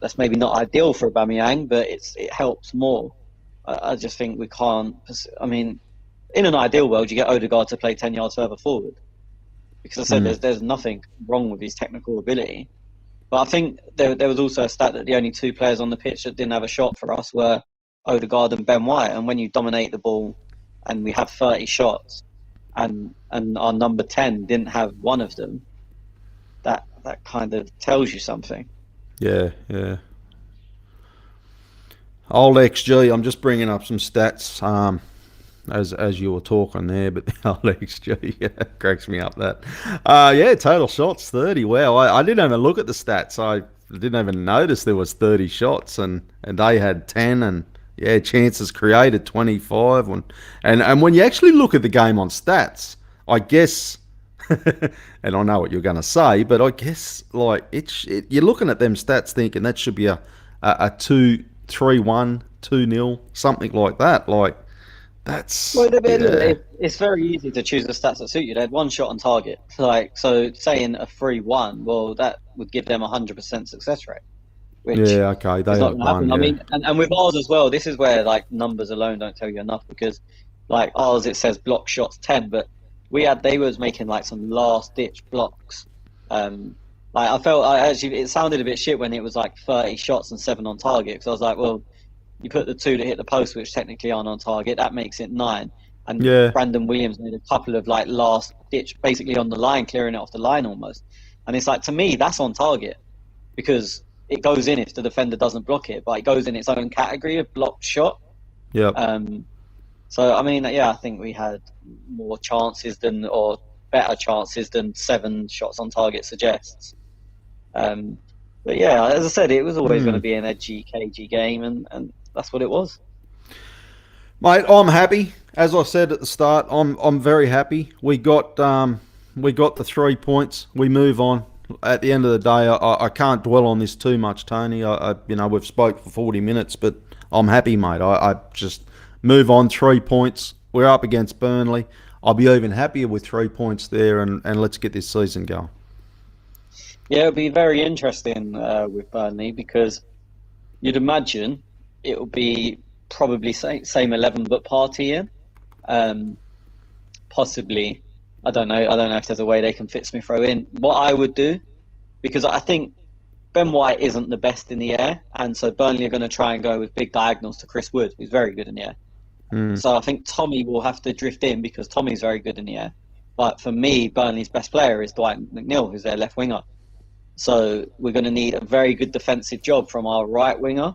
That's maybe not ideal for Aubameyang, but it helps more. I just think we can't. I mean, in an ideal world, you get Odegaard to play 10 yards further forward because I said Mm. there's nothing wrong with his technical ability. But I think there was also a stat that the only two players on the pitch that didn't have a shot for us were Odegaard and Ben White. And when you dominate the ball and we have 30 shots and our number 10 didn't have one of them, that kind of tells you something. Yeah, yeah. Old XG. I'm just bringing up some stats. As you were talking there, but the old XG cracks me up. That, yeah, total shots 30. Wow, I didn't even look at the stats. I didn't even notice there was 30 shots, and they had 10, and yeah, chances created 25. And when you actually look at the game on stats, I guess, and I know what you're going to say, but I guess like you're looking at them stats thinking that should be a 2-3-1, 2-0, something like that. Like that's Well, yeah. it's very easy to choose the stats that suit you. They had one shot on target. Like, so saying a 3-1, well, that would give them a 100% success rate, which Yeah, okay, is they not had going to happen. one, I yeah. mean, and with ours as well, this is where like numbers alone don't tell you enough because like ours, it says block shots 10, but they was making like some last ditch blocks. Like it sounded a bit shit when it was like 30 shots and 7 on target because I was like, well, you put the 2 that hit the post, which technically aren't on target, that makes it 9. And Yeah. Brandon Williams made a couple of like last ditch, basically on the line, clearing it off the line almost. And it's like, to me, that's on target because it goes in if the defender doesn't block it, but it goes in its own category of blocked shot. Yep. So, I mean, yeah, I think we had more chances or better chances than 7 shots on target suggests. But yeah, as I said, it was always going to be an edgy, cagey game, and that's what it was. Mate, I'm happy. As I said at the start, I'm very happy. We got the 3 points. We move on. At the end of the day, I can't dwell on this too much, Tony. We've spoke for 40 minutes, but I'm happy, mate. I just move on. 3 points. We're up against Burnley. I'll be even happier with 3 points there, and let's get this season going. Yeah, it'll be very interesting with Burnley because you'd imagine it'll be probably same 11 but party in. Possibly, I don't know if there's a way they can fit Smith Rowe in. What I would do, because I think Ben White isn't the best in the air, and so Burnley are going to try and go with big diagonals to Chris Wood, who's very good in the air. So I think Tommy will have to drift in because Tommy's very good in the air. But for me, Burnley's best player is Dwight McNeil, who's their left winger. So we're going to need a very good defensive job from our right winger.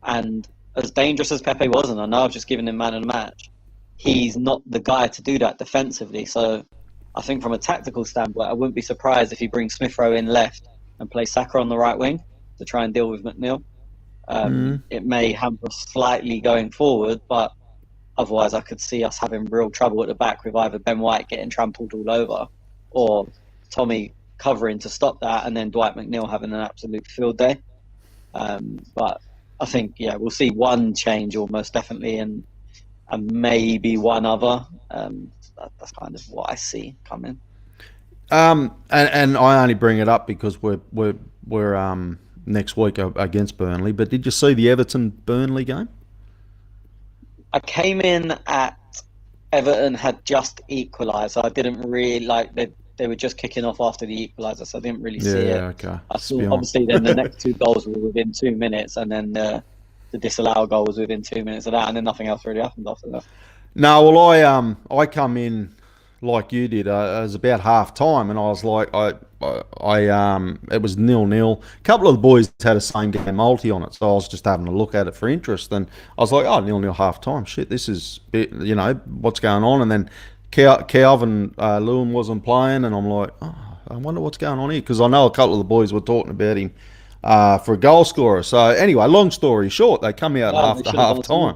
And as dangerous as Pepe was, and I know I've just given him man of the match, he's not the guy to do that defensively. So I think from a tactical standpoint, I wouldn't be surprised if he brings Smith Rowe in left and plays Saka on the right wing to try and deal with McNeil. It may hamper us slightly going forward, but otherwise I could see us having real trouble at the back with either Ben White getting trampled all over or Tommy covering to stop that, and then Dwight McNeil having an absolute field day. But I think, yeah, we'll see one change almost definitely, and maybe one other. That's kind of what I see coming. And I only bring it up because we're next week against Burnley. But did you see the Everton Burnley game? I came in at Everton had just equalised, so I didn't really like they were just kicking off after the equaliser, so I didn't really see it. Okay. I saw obviously then the next 2 goals were within 2 minutes, and then the disallowed goal was within 2 minutes of that, and then nothing else really happened after that. No, well, I come in like you did. It was about half time, and I was like, it was 0-0. A couple of the boys had a same game multi on it, so I was just having a look at it for interest, and I was like, 0-0 half time. Shit, this is what's going on, and then Calvin Lewin wasn't playing, and I'm like, I wonder what's going on here, because I know a couple of the boys were talking about him for a goal scorer. So anyway, long story short, they come out after half time.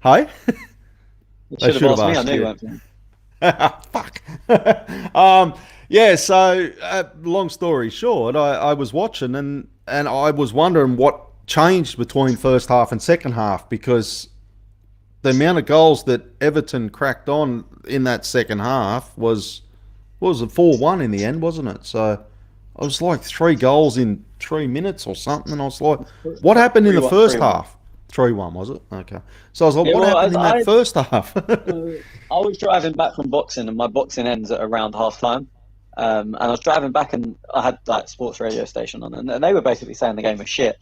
Hey? They should have asked me. I knew you weren't. Fuck. Yeah, so long story short, I was watching and I was wondering what changed between first half and second half, because the amount of goals that Everton cracked on in that second half was it 4-1 in the end, wasn't it? So it was like 3 goals in 3 minutes or something, and I was like, what happened in the first half? 3-1, was it? Okay. So I was like, what happened in that first half? I was driving back from boxing, and my boxing ends at around half time. And I was driving back, and I had like sports radio station on, and they were basically saying the game was shit.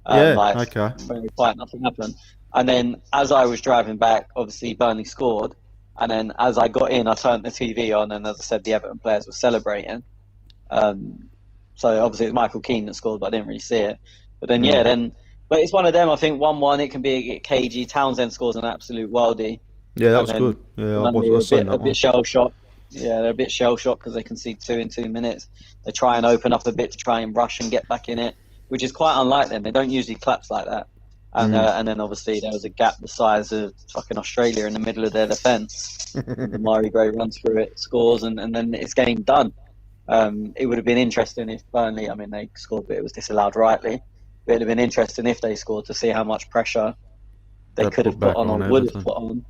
Okay. Very quiet, nothing happened. And then as I was driving back, obviously Burnley scored. And then as I got in, I turned the TV on, and as I said, the Everton players were celebrating. So obviously it was Michael Keane that scored, but I didn't really see it. But then, but it's one of them. I think 1-1, it can be a cagey. Townsend scores an absolute worldie. Yeah, that was good. Yeah, I was a bit shell shocked. Yeah, they're a bit shell shocked because they concede 2 in 2 minutes. They try and open up a bit to try and rush and get back in it, which is quite unlike them. They don't usually collapse like that. And then obviously there was a gap the size of fucking Australia in the middle of their defence. Mari Gray runs through it, scores, and then it's game done. It would have been interesting if Burnley, I mean, they scored, but it was disallowed rightly. But it would have been interesting if they scored to see how much pressure they could have put on or would have put on.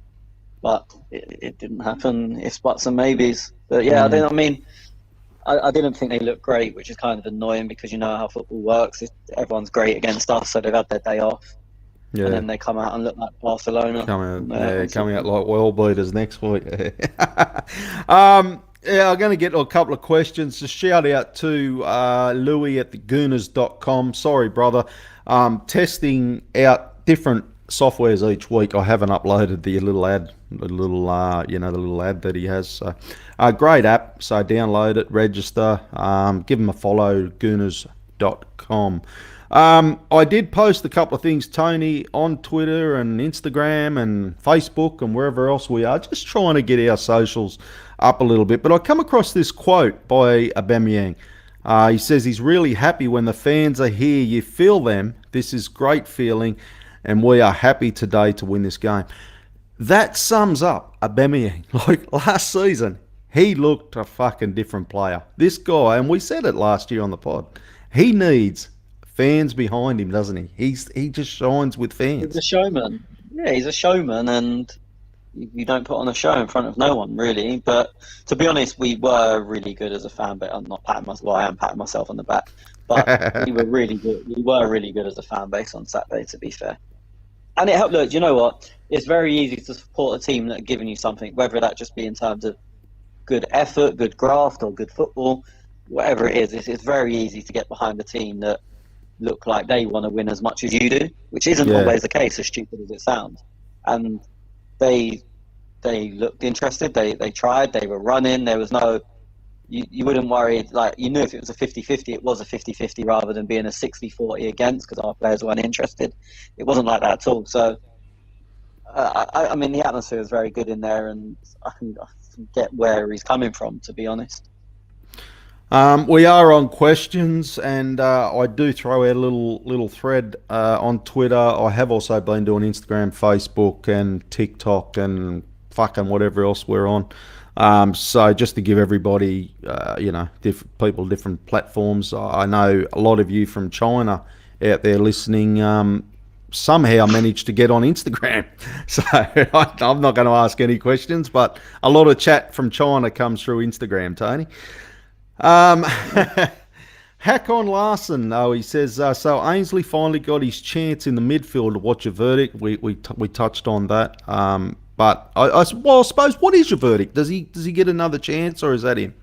But it didn't happen. It's buts and maybes. But yeah, I didn't think they looked great, which is kind of annoying because you know how football works. Everyone's great against us, so they've had their day off. Yeah. And then they come out and look like Barcelona. Coming out like world beaters next week. Yeah, I'm going to get to a couple of questions. Just shout out to Louis at thegooners.com. Sorry, brother. Testing out different softwares each week. I haven't uploaded the little ad, the little ad that he has. So, great app. So download it, register, give him a follow, gooners.com. I did post a couple of things, Tony, on Twitter and Instagram and Facebook and wherever else we are, just trying to get our socials up a little bit. But I come across this quote by Aubameyang. He says he's really happy when the fans are here. You feel them. This is great feeling, and we are happy today to win this game. That sums up Aubameyang. Like last season, he looked a fucking different player. This guy, and we said it last year on the pod, he needs fans behind him, doesn't he? He just shines with He's a fans. showman. Yeah, he's a showman, and you don't put on a show in front of no one, really. But to be honest, we were really good as a fan base. I'm not patting myself. Well, I am patting myself on the back, but we were really good. We were really good as a fan base on Saturday, to be fair. And it helped. Look, you know what? It's very easy to support a team that are giving you something, whether that just be in terms of good effort, good graft, or good football, whatever it is. It's very easy to get behind a team that look like they want to win as much as you do, which isn't Yeah, always the case, as stupid as it sounds. And they they looked interested. They tried. They were running. There was no. You wouldn't worry. Like, you knew if it was a 50-50, it was a 50-50 rather than being a 60-40 against because our players weren't interested. It wasn't like that at all. So I mean, the atmosphere is very good in there, and I can get where he's coming from, to be honest. we are on questions, and I do throw out a little thread on Twitter. I have also been doing Instagram, Facebook, and TikTok, and fucking whatever else we're on. So just to give everybody, people different platforms. I know a lot of you from China out there listening. Somehow managed to get on Instagram, so I'm not going to ask any questions. But a lot of chat from China comes through Instagram, Tony. Um, Hackon Larson, though, he says, so Ainsley finally got his chance in the midfield. What's your verdict? We touched on that. But I suppose, what is your verdict? Does he get another chance, or is that him?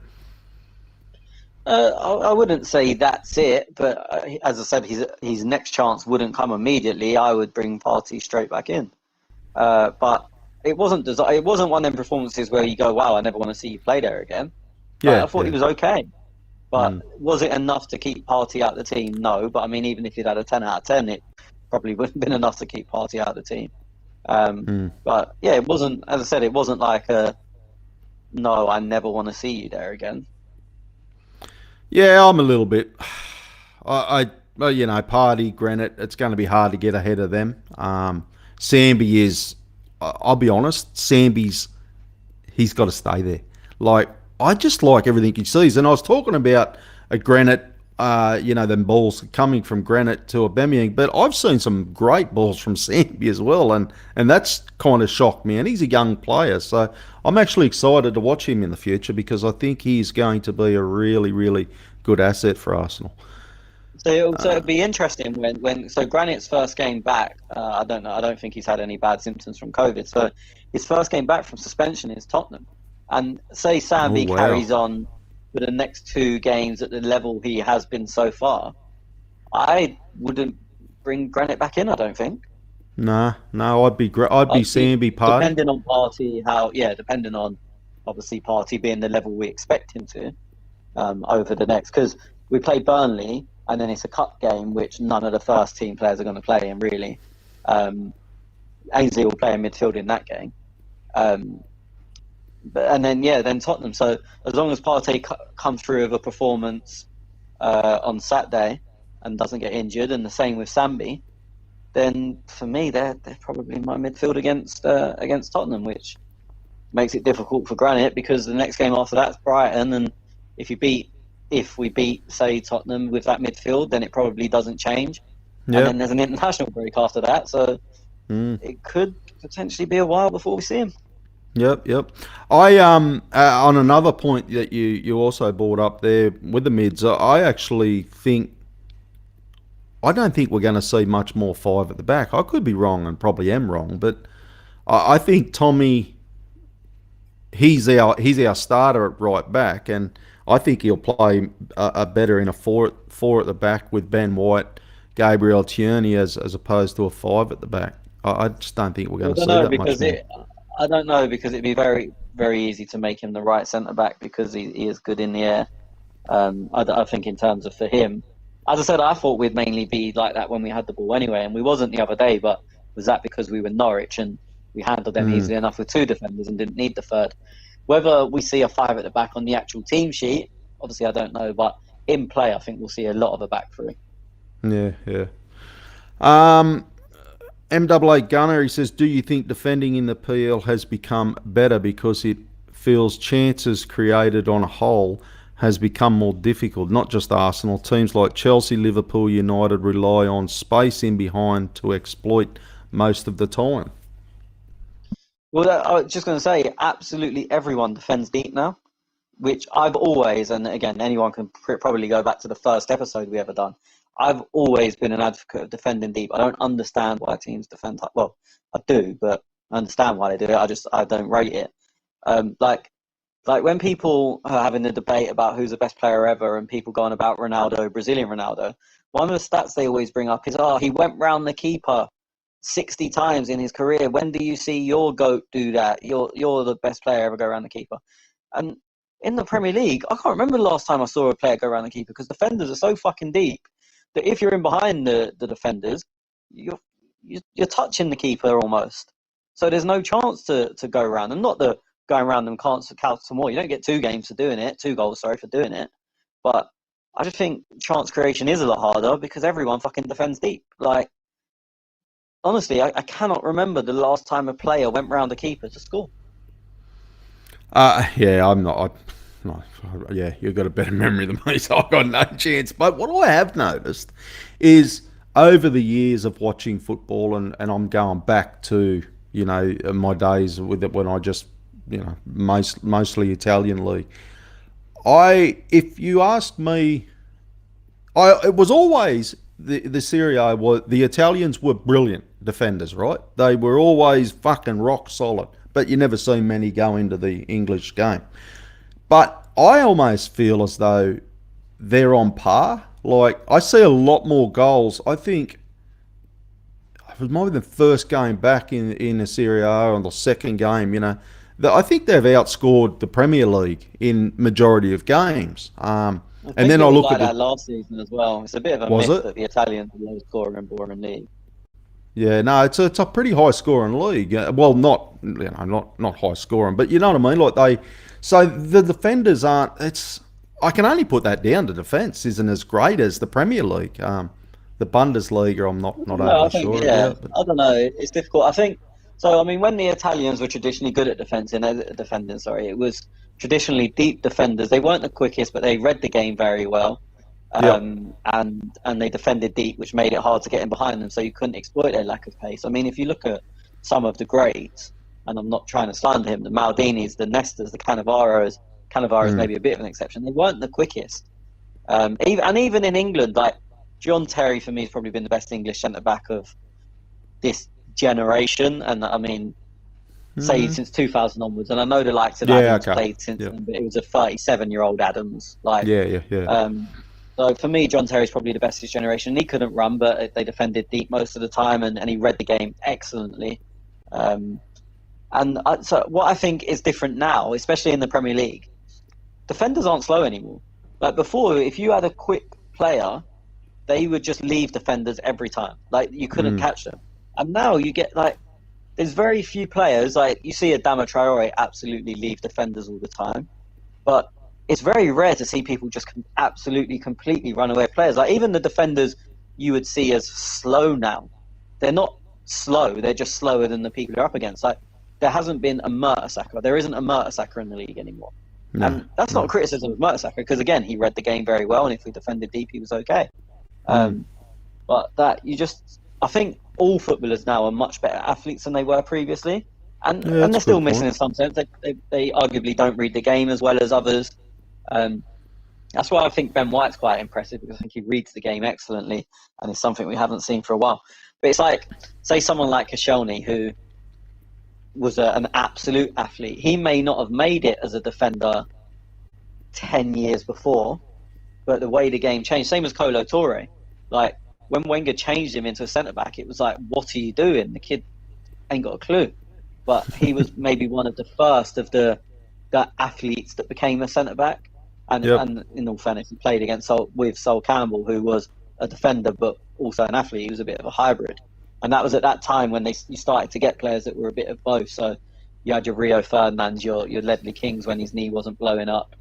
I wouldn't say that's it, but as I said, his next chance wouldn't come immediately. I would bring Partey straight back in. But it wasn't it wasn't one of them performances where you go, "Wow, I never want to see you play there again." Like, Yeah, I thought he yeah. was okay, but Mm, was it enough to keep Partey out of the team? No. But I mean, even if he'd had a 10 out of 10, it probably wouldn't have been enough to keep Partey out of the team. mm. But yeah, it wasn't. As I said, it wasn't like a no. I never want to see you there again. Yeah, I'm a little bit. Party, Granite. It's going to be hard to get ahead of them. Sambi is. I'll be honest. He's got to stay there. Like, I just like everything he sees. And I was talking about a Granite, them balls coming from Granite to Aubameyang, but I've seen some great balls from Sambi as well, and that's kind of shocked me. And he's a young player, so I'm actually excited to watch him in the future because I think he's going to be a really, really good asset for Arsenal. It'd be interesting when Granit's first game back. I don't know. I don't think he's had any bad symptoms from COVID. So his first game back from suspension is Tottenham, and say Oh Sambi wow. carries on for the next two games at the level he has been so far. I wouldn't bring Granit back in. I don't think. Nah, no, I'd be Sambi Party. Depending on Party, depending on obviously Party being the level we expect him to over the next, because we play Burnley and then it's a cup game which none of the first team players are going to play in really. Um, Ainsley will play in midfield in that game, and then Tottenham. So as long as Partey comes through with a performance on Saturday and doesn't get injured, and the same with Sambi, then for me they're probably my midfield against Tottenham, which makes it difficult for Granit because the next game after that's Brighton, and if we beat say Tottenham with that midfield, then it probably doesn't change, and then Yep. there's an international break after that, so Mm. it could potentially be a while before we see him. Yep, yep. I on another point that you also brought up there with the mids, I actually think I don't think we're going to see much more five at the back. I could be wrong and probably am wrong, but I think Tommy he's our starter at right back, and I think he'll play a better in a four at the back with Ben White, Gabriel Tierney as opposed to a five at the back. I just don't think we're I going to don't see know that much because more. I don't know because it'd be very very easy to make him the right centre back because he is good in the air. I think in terms of for him, as I said, I thought we'd mainly be like that when we had the ball anyway, and we wasn't the other day. But was that because we were Norwich and we handled them Mm. easily enough with two defenders and didn't need the third? Whether we see a five at the back on the actual team sheet, obviously I don't know, but in play, I think we'll see a lot of a back three. Yeah, yeah. Um, MAA Gunner, he says, do you think defending in the PL has become better because it feels chances created on a whole has become more difficult? Not just Arsenal. Teams like Chelsea, Liverpool, United rely on space in behind to exploit most of the time. Well, I was just going to say, absolutely everyone defends deep now, which I've always, and again, anyone can probably go back to the first episode we ever done. I've always been an advocate of defending deep. I don't understand why teams defend. Well, I do, but I understand why they do it. I don't rate it. Like when people are having a debate about who's the best player ever, and people going about Ronaldo, Brazilian Ronaldo. One of the stats they always bring up is, oh, he went round the keeper 60 times in his career. When do you see your goat do that? You're the best player ever go around the keeper. And in the Premier League, I can't remember the last time I saw a player go around the keeper because defenders are so fucking deep that if you're in behind the defenders, you're touching the keeper almost. So there's no chance to go around. And not that going around them counts some more. You don't get 2 games for doing it, 2 goals, sorry, for doing it. But I just think chance creation is a lot harder because everyone fucking defends deep. Like, honestly, I cannot remember the last time a player went round the keeper to score. Yeah, I'm not. No, yeah, you've got a better memory than me, so I've got no chance. But what I have noticed is over the years of watching football, and I'm going back to my days with it when I just mostly Italian league. If you ask me, it was always the Serie A. The Italians were brilliant defenders, right? They were always fucking rock solid, but you never see many go into the English game. But I almost feel as though they're on par. Like, I see a lot more goals. I think it was maybe the first game back in the Serie A or the second game, I think they've outscored the Premier League in majority of games. I And think then it I was look like at that the, last season as well. It's a bit of a was myth it? that the Italians are the lowest scorer in boring league. Yeah, no, it's a pretty high scoring league. Well, not high scoring, but you know what I mean. So the defenders aren't. I can only put that down to defence isn't as great as the Premier League. The Bundesliga, I'm not No, I overly think sure yeah. about. But I don't know. It's difficult. I think so. I mean, when the Italians were traditionally good at defending, sorry, it was traditionally deep defenders. They weren't the quickest, but they read the game very well. yeah, And they defended deep, which made it hard to get in behind them, so you couldn't exploit their lack of pace. I mean, if you look at some of the greats, and I'm not trying to slander him, the Maldinis, the Nestas, the Cannavaro's mm, maybe a bit of an exception. They weren't the quickest. Even in England, like John Terry for me has probably been the best English centre back of this generation, and I mean, say mm, since 2000 onwards. And I know the likes of yeah, Adams okay, played since yeah, then, but it was a 37-year-old Adams, like. yeah, yeah, yeah. Um, so for me, John Terry's probably the best of his generation. He couldn't run, but they defended deep most of the time, and he read the game excellently. Um, so what I think is different now, especially in the Premier League, defenders aren't slow anymore. Like before, if you had a quick player, they would just leave defenders every time. Like you couldn't Mm, catch them. And now you get like there's very few players like you see a Adama Traore absolutely leave defenders all the time, but it's very rare to see people just absolutely completely run away with players. Like even the defenders you would see as slow now, they're not slow. They're just slower than the people they're up against. Like there hasn't been a Mertesacker. There isn't a Mertesacker in the league anymore. no, And that's not a no. criticism of Mertesacker because again he read the game very well, and if we defended deep, he was okay. Mm. Um, but I think all footballers now are much better athletes than they were previously, Yeah, and that's they're a still good missing point. in some sense. They arguably don't read the game as well as others. Um, that's why I think Ben White's quite impressive because I think he reads the game excellently, and it's something we haven't seen for a while. But it's like, say, someone like Koscielny, who was an absolute athlete. He may not have made it as a defender 10 years before, but the way the game changed, same as Kolo Toure. Like when Wenger changed him into a centre back, it was like, what are you doing? The kid ain't got a clue. But he was maybe one of the first of the athletes that became a centre back. Yep. And in all fairness, he played against with Sol Campbell, who was a defender but also an athlete. He was a bit of a hybrid, and that was at that time when you started to get players that were a bit of both. So you had your Rio Ferdinands, your Ledley Kings when his knee wasn't blowing up,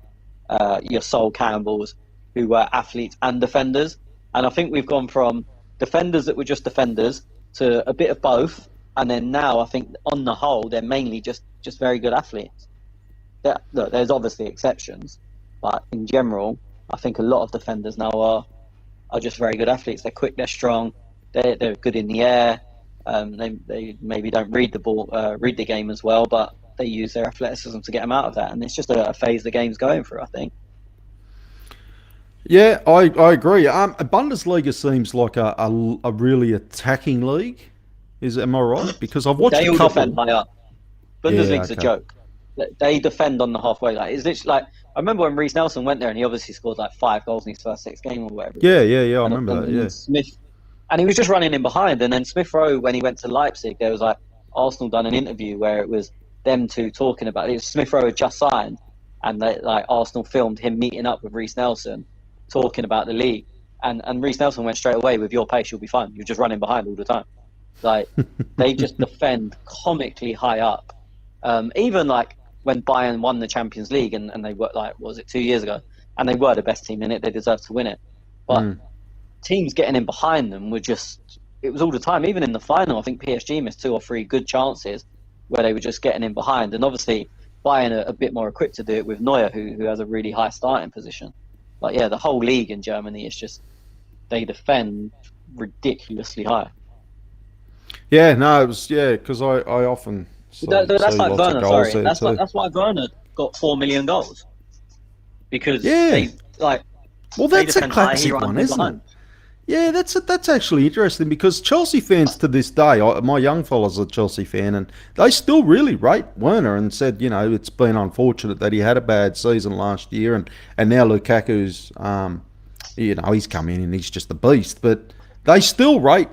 your Sol Campbells, who were athletes and defenders. And I think we've gone from defenders that were just defenders to a bit of both, and then now I think on the whole they're mainly just very good athletes. Look, there's obviously exceptions, but in general, I think a lot of defenders now are just very good athletes. They're quick, they're strong, they're good in the air. They maybe don't read the game as well, but they use their athleticism to get them out of that. And it's just a phase the game's going through, I think. Yeah, I agree. Bundesliga seems like a really attacking league. Am I right? Because I've watched They a all couple. defend high up. Yeah, Bundesliga's a okay. joke. They defend on the halfway line. It's literally like I remember when Reece Nelson went there and he obviously scored like 5 goals in his first 6 games or whatever it Yeah, was. yeah, yeah. I And, remember and, that. and then Yeah. Smith, and he was just running in behind. And then Smith Rowe, when he went to Leipzig, there was like Arsenal done an interview where it was them two talking about it. Smith Rowe had just signed, and like Arsenal filmed him meeting up with Reece Nelson, talking about the league. And Reece Nelson went straight away, with your pace, you'll be fine. You're just running behind all the time. Like they just defend comically high up. Even like when Bayern won the Champions League and they were like, what was it, 2 years ago? And they were the best team in it. They deserved to win it. But teams getting in behind them it was all the time. Even in the final, I think PSG missed 2 or 3 good chances where they were just getting in behind. And obviously Bayern are a bit more equipped to do it with Neuer, who has a really high starting position. But yeah, the whole league in Germany is just, they defend ridiculously high. Yeah, no, it was because I often That's see like lots of Werner. goals Sorry, there too. that's why Werner got 4 million goals, because Yeah. Well, they that's a defend high. He classic runs one, in isn't it? behind. Yeah, that's actually interesting because Chelsea fans to this day, my young fella's a Chelsea fan, and they still really rate Werner and said, it's been unfortunate that he had a bad season last year, and now Lukaku's, he's come in and he's just a beast, but they still rate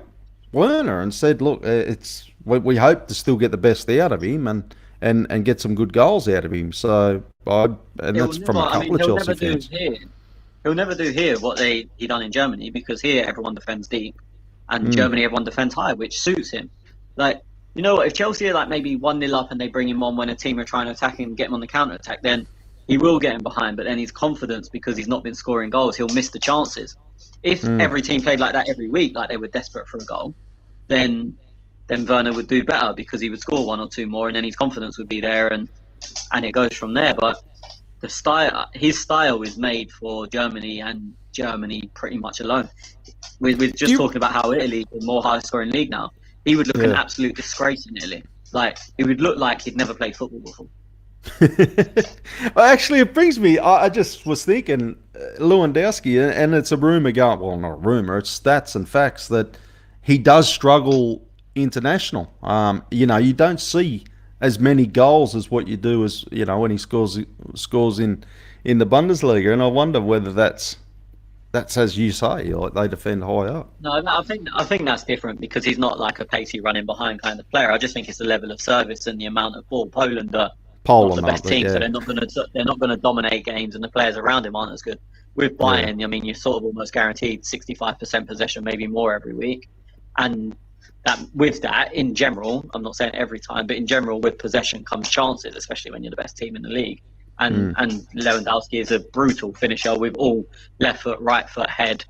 Werner and said, look, we hope to still get the best out of him and get some good goals out of him. So, and He'll that's never. from a I mean, couple of he'll Chelsea never do fans. here. He'll never do here what he done in Germany, because here everyone defends deep, and Germany everyone defends high, which suits him. Like, you know what? If Chelsea are like maybe 1-0 up and they bring him on when a team are trying to attack him and get him on the counter attack, then he will get him behind. But then his confidence, because he's not been scoring goals, he'll miss the chances. If every team played like that every week, like they were desperate for a goal, then Werner would do better, because he would score 1 or 2 more, and then his confidence would be there, and it goes from there. But his style is made for Germany, and Germany pretty much alone. We're just talking about how Italy is a more high-scoring league now. He would look an absolute disgrace in Italy. Like, he would look like he'd never played football before. Well, actually, it brings me. I just was thinking Lewandowski, and it's a rumor going. Well, not a rumor. It's stats and facts that he does struggle international. You don't see as many goals as what you do as when he scores in the Bundesliga, and I wonder whether that's as you say, like they defend high up. No, I think that's different, because he's not like a pacey running behind kind of player. I just think it's the level of service and the amount of ball. Poland are not the Poland, best aren't they? team, so Yeah. they're not gonna dominate games, and the players around him aren't as good. With Yeah. Bayern, I mean, you're sort of almost guaranteed 65% possession, maybe more every week, and that in general, I'm not saying every time, but in general, with possession comes chances, especially when you're the best team in the league. And Lewandowski is a brutal finisher with all left foot, right foot, head,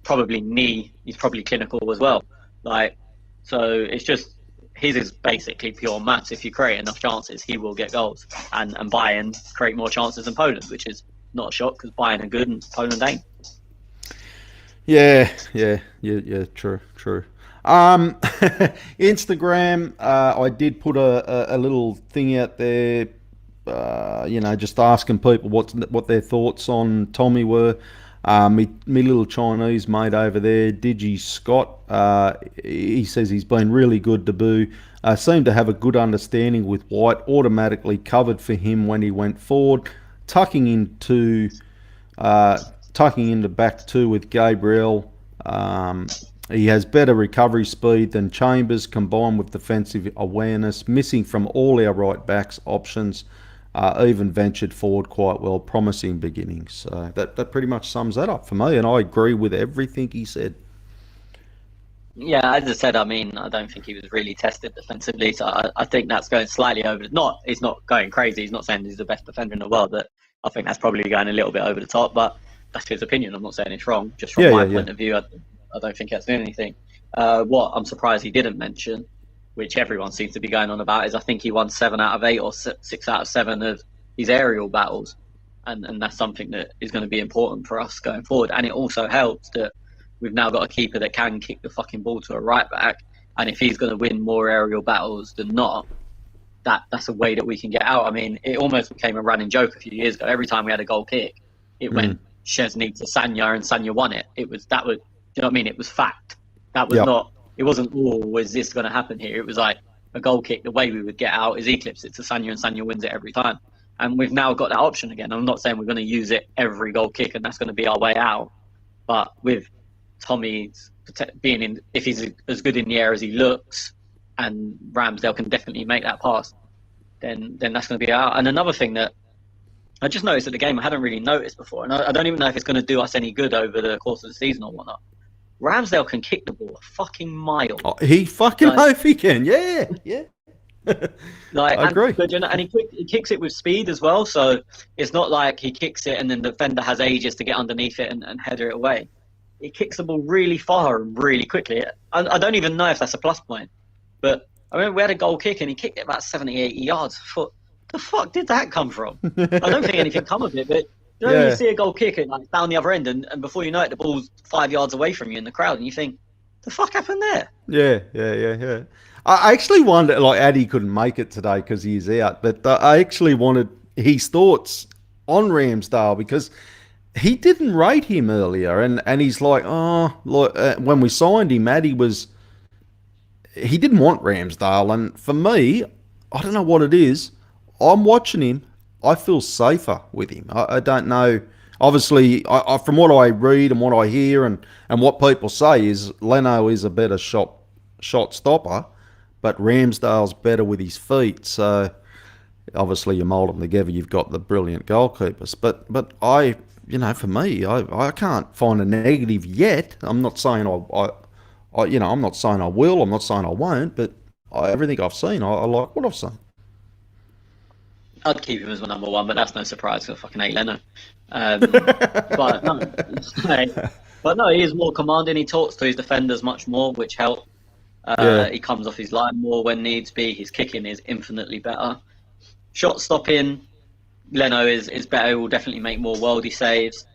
probably knee. He's probably clinical as well. Like, so it's just, his is basically pure maths. If you create enough chances, he will get goals. And Bayern create more chances than Poland, which is not a shock, because Bayern are good and Poland ain't. Yeah. True. Instagram, I did put a little thing out there, just asking people what their thoughts on Tommy were. Me little Chinese mate over there, Digi Scott, he says he's been really good debut. Seemed to have a good understanding with White, automatically covered for him when he went forward, tucking into back two with Gabriel. He has better recovery speed than Chambers, combined with defensive awareness, missing from all our right backs options. Even ventured forward quite well, promising beginnings. So that pretty much sums that up for me, and I agree with everything he said. Yeah, as I said, I mean, I don't think he was really tested defensively, so I think that's going slightly over. Not, he's not going crazy. He's not saying he's the best defender in the world. But I think that's probably going a little bit over the top. But that's his opinion. I'm not saying it's wrong. Just from Yeah, yeah, my yeah. point of view, I don't think that's doing anything. What I'm surprised he didn't mention, which everyone seems to be going on about, is I think he won 7 out of 8 or 6 out of 7 of his aerial battles, and that's something that is going to be important for us going forward. And it also helps that we've now got a keeper that can kick the fucking ball to a right back, and if he's going to win more aerial battles than not, that's a way that we can get out. I mean, it almost became a running joke a few years ago. Every time we had a goal kick, it went Chesney to Sanya, and Sanya won it. It was that was, do you know what I mean? It was fact. That was Yep. not. It wasn't. Oh, is this going to happen here? It was like a goal kick. The way we would get out is he clips it to Sanya, and Sanya wins it every time. And we've now got that option again. I'm not saying we're going to use it every goal kick, and that's going to be our way out. But with Tommy being in, if he's as good in the air as he looks, and Ramsdale can definitely make that pass, then that's going to be out. And another thing that I just noticed at the game I hadn't really noticed before, and I don't even know if it's going to do us any good over the course of the season or whatnot. Ramsdale can kick the ball a fucking mile. Oh, he fucking Like, hope he can. Yeah, yeah. like, I agree. and he kicks it with speed as well. So it's not like he kicks it and then the defender has ages to get underneath it and header it away. He kicks the ball really far and really quickly. I don't even know if that's a plus point. But I remember we had a goal kick and he kicked it about 70, 80 yards. I thought, the fuck did that come from? I don't think anything come of it, but you know, when Yeah. you see a goal kick and like down the other end, and before you know it, the ball's 5 yards away from you in the crowd, and you think, the fuck happened there? Yeah, yeah, yeah, yeah. I actually wonder, like, Addy couldn't make it today because he's out, but I actually wanted his thoughts on Ramsdale because he didn't rate him earlier, and he's like, oh, look, when we signed him, Addy was, he didn't want Ramsdale, and for me, I don't know what it is. I'm watching him. I feel safer with him. I don't know. Obviously, from what I read and what I hear and what people say is Leno is a better shot stopper, but Ramsdale's better with his feet. So obviously you mould them together. You've got the brilliant goalkeepers. But I, for me, I can't find a negative yet. I'm not saying I'm not saying I will. I'm not saying I won't. But everything I've seen, I like what I've seen. I'd keep him as my number one, but that's no surprise because I fucking hate Leno. But no, but no, he is more commanding. He talks to his defenders much more, which helps. Yeah. He comes off his line more when needs be. His kicking is infinitely better. Shot stopping, Leno is better. He will definitely make more worldy saves.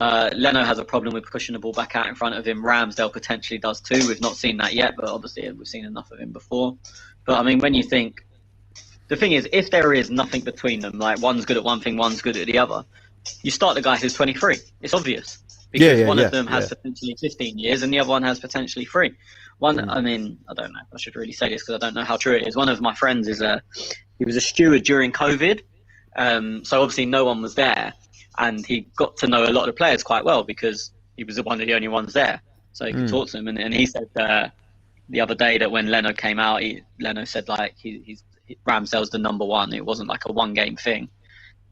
Leno has a problem with pushing the ball back out in front of him. Ramsdale potentially does too. We've not seen that yet, but obviously we've seen enough of him before. But I mean, when you think, the thing is, if there is nothing between them, like one's good at one thing, one's good at the other, you start the guy who's 23. It's obvious. Because one of them has potentially 15 years and the other one has potentially 3. I mean, I don't know if I should really say this because I don't know how true it is. One of my friends he was a steward during COVID. So obviously no one was there. And he got to know a lot of the players quite well because he was one of the only ones there. So he could talk to them. And he said the other day that when Leno came out, Leno said like he's Ramsdale's the number one. It wasn't like a one-game thing.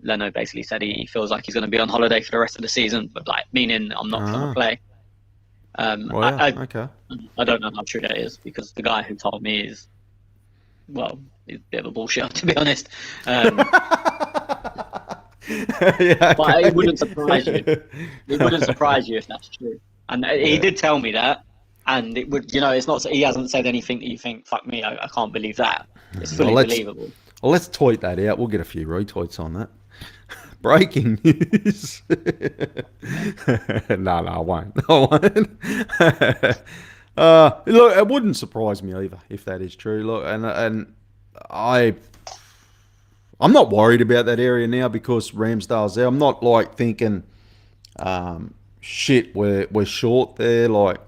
Leno basically said he feels like he's going to be on holiday for the rest of the season, but like meaning I'm not going to play. Okay. I don't know how true that is because the guy who told me is a bit of a bullshit, to be honest. But it wouldn't surprise you. It wouldn't surprise you if that's true. And he did tell me that. And it would, it's not. He hasn't said anything that you think, "Fuck me, I can't believe that." It's fully believable. Well, let's tweet that out. We'll get a few retweets on that. Breaking news. No, I won't. Look, it wouldn't surprise me either if that is true. Look, and I'm not worried about that area now because Ramsdale's there. I'm not like thinking, shit, we're short there. Like,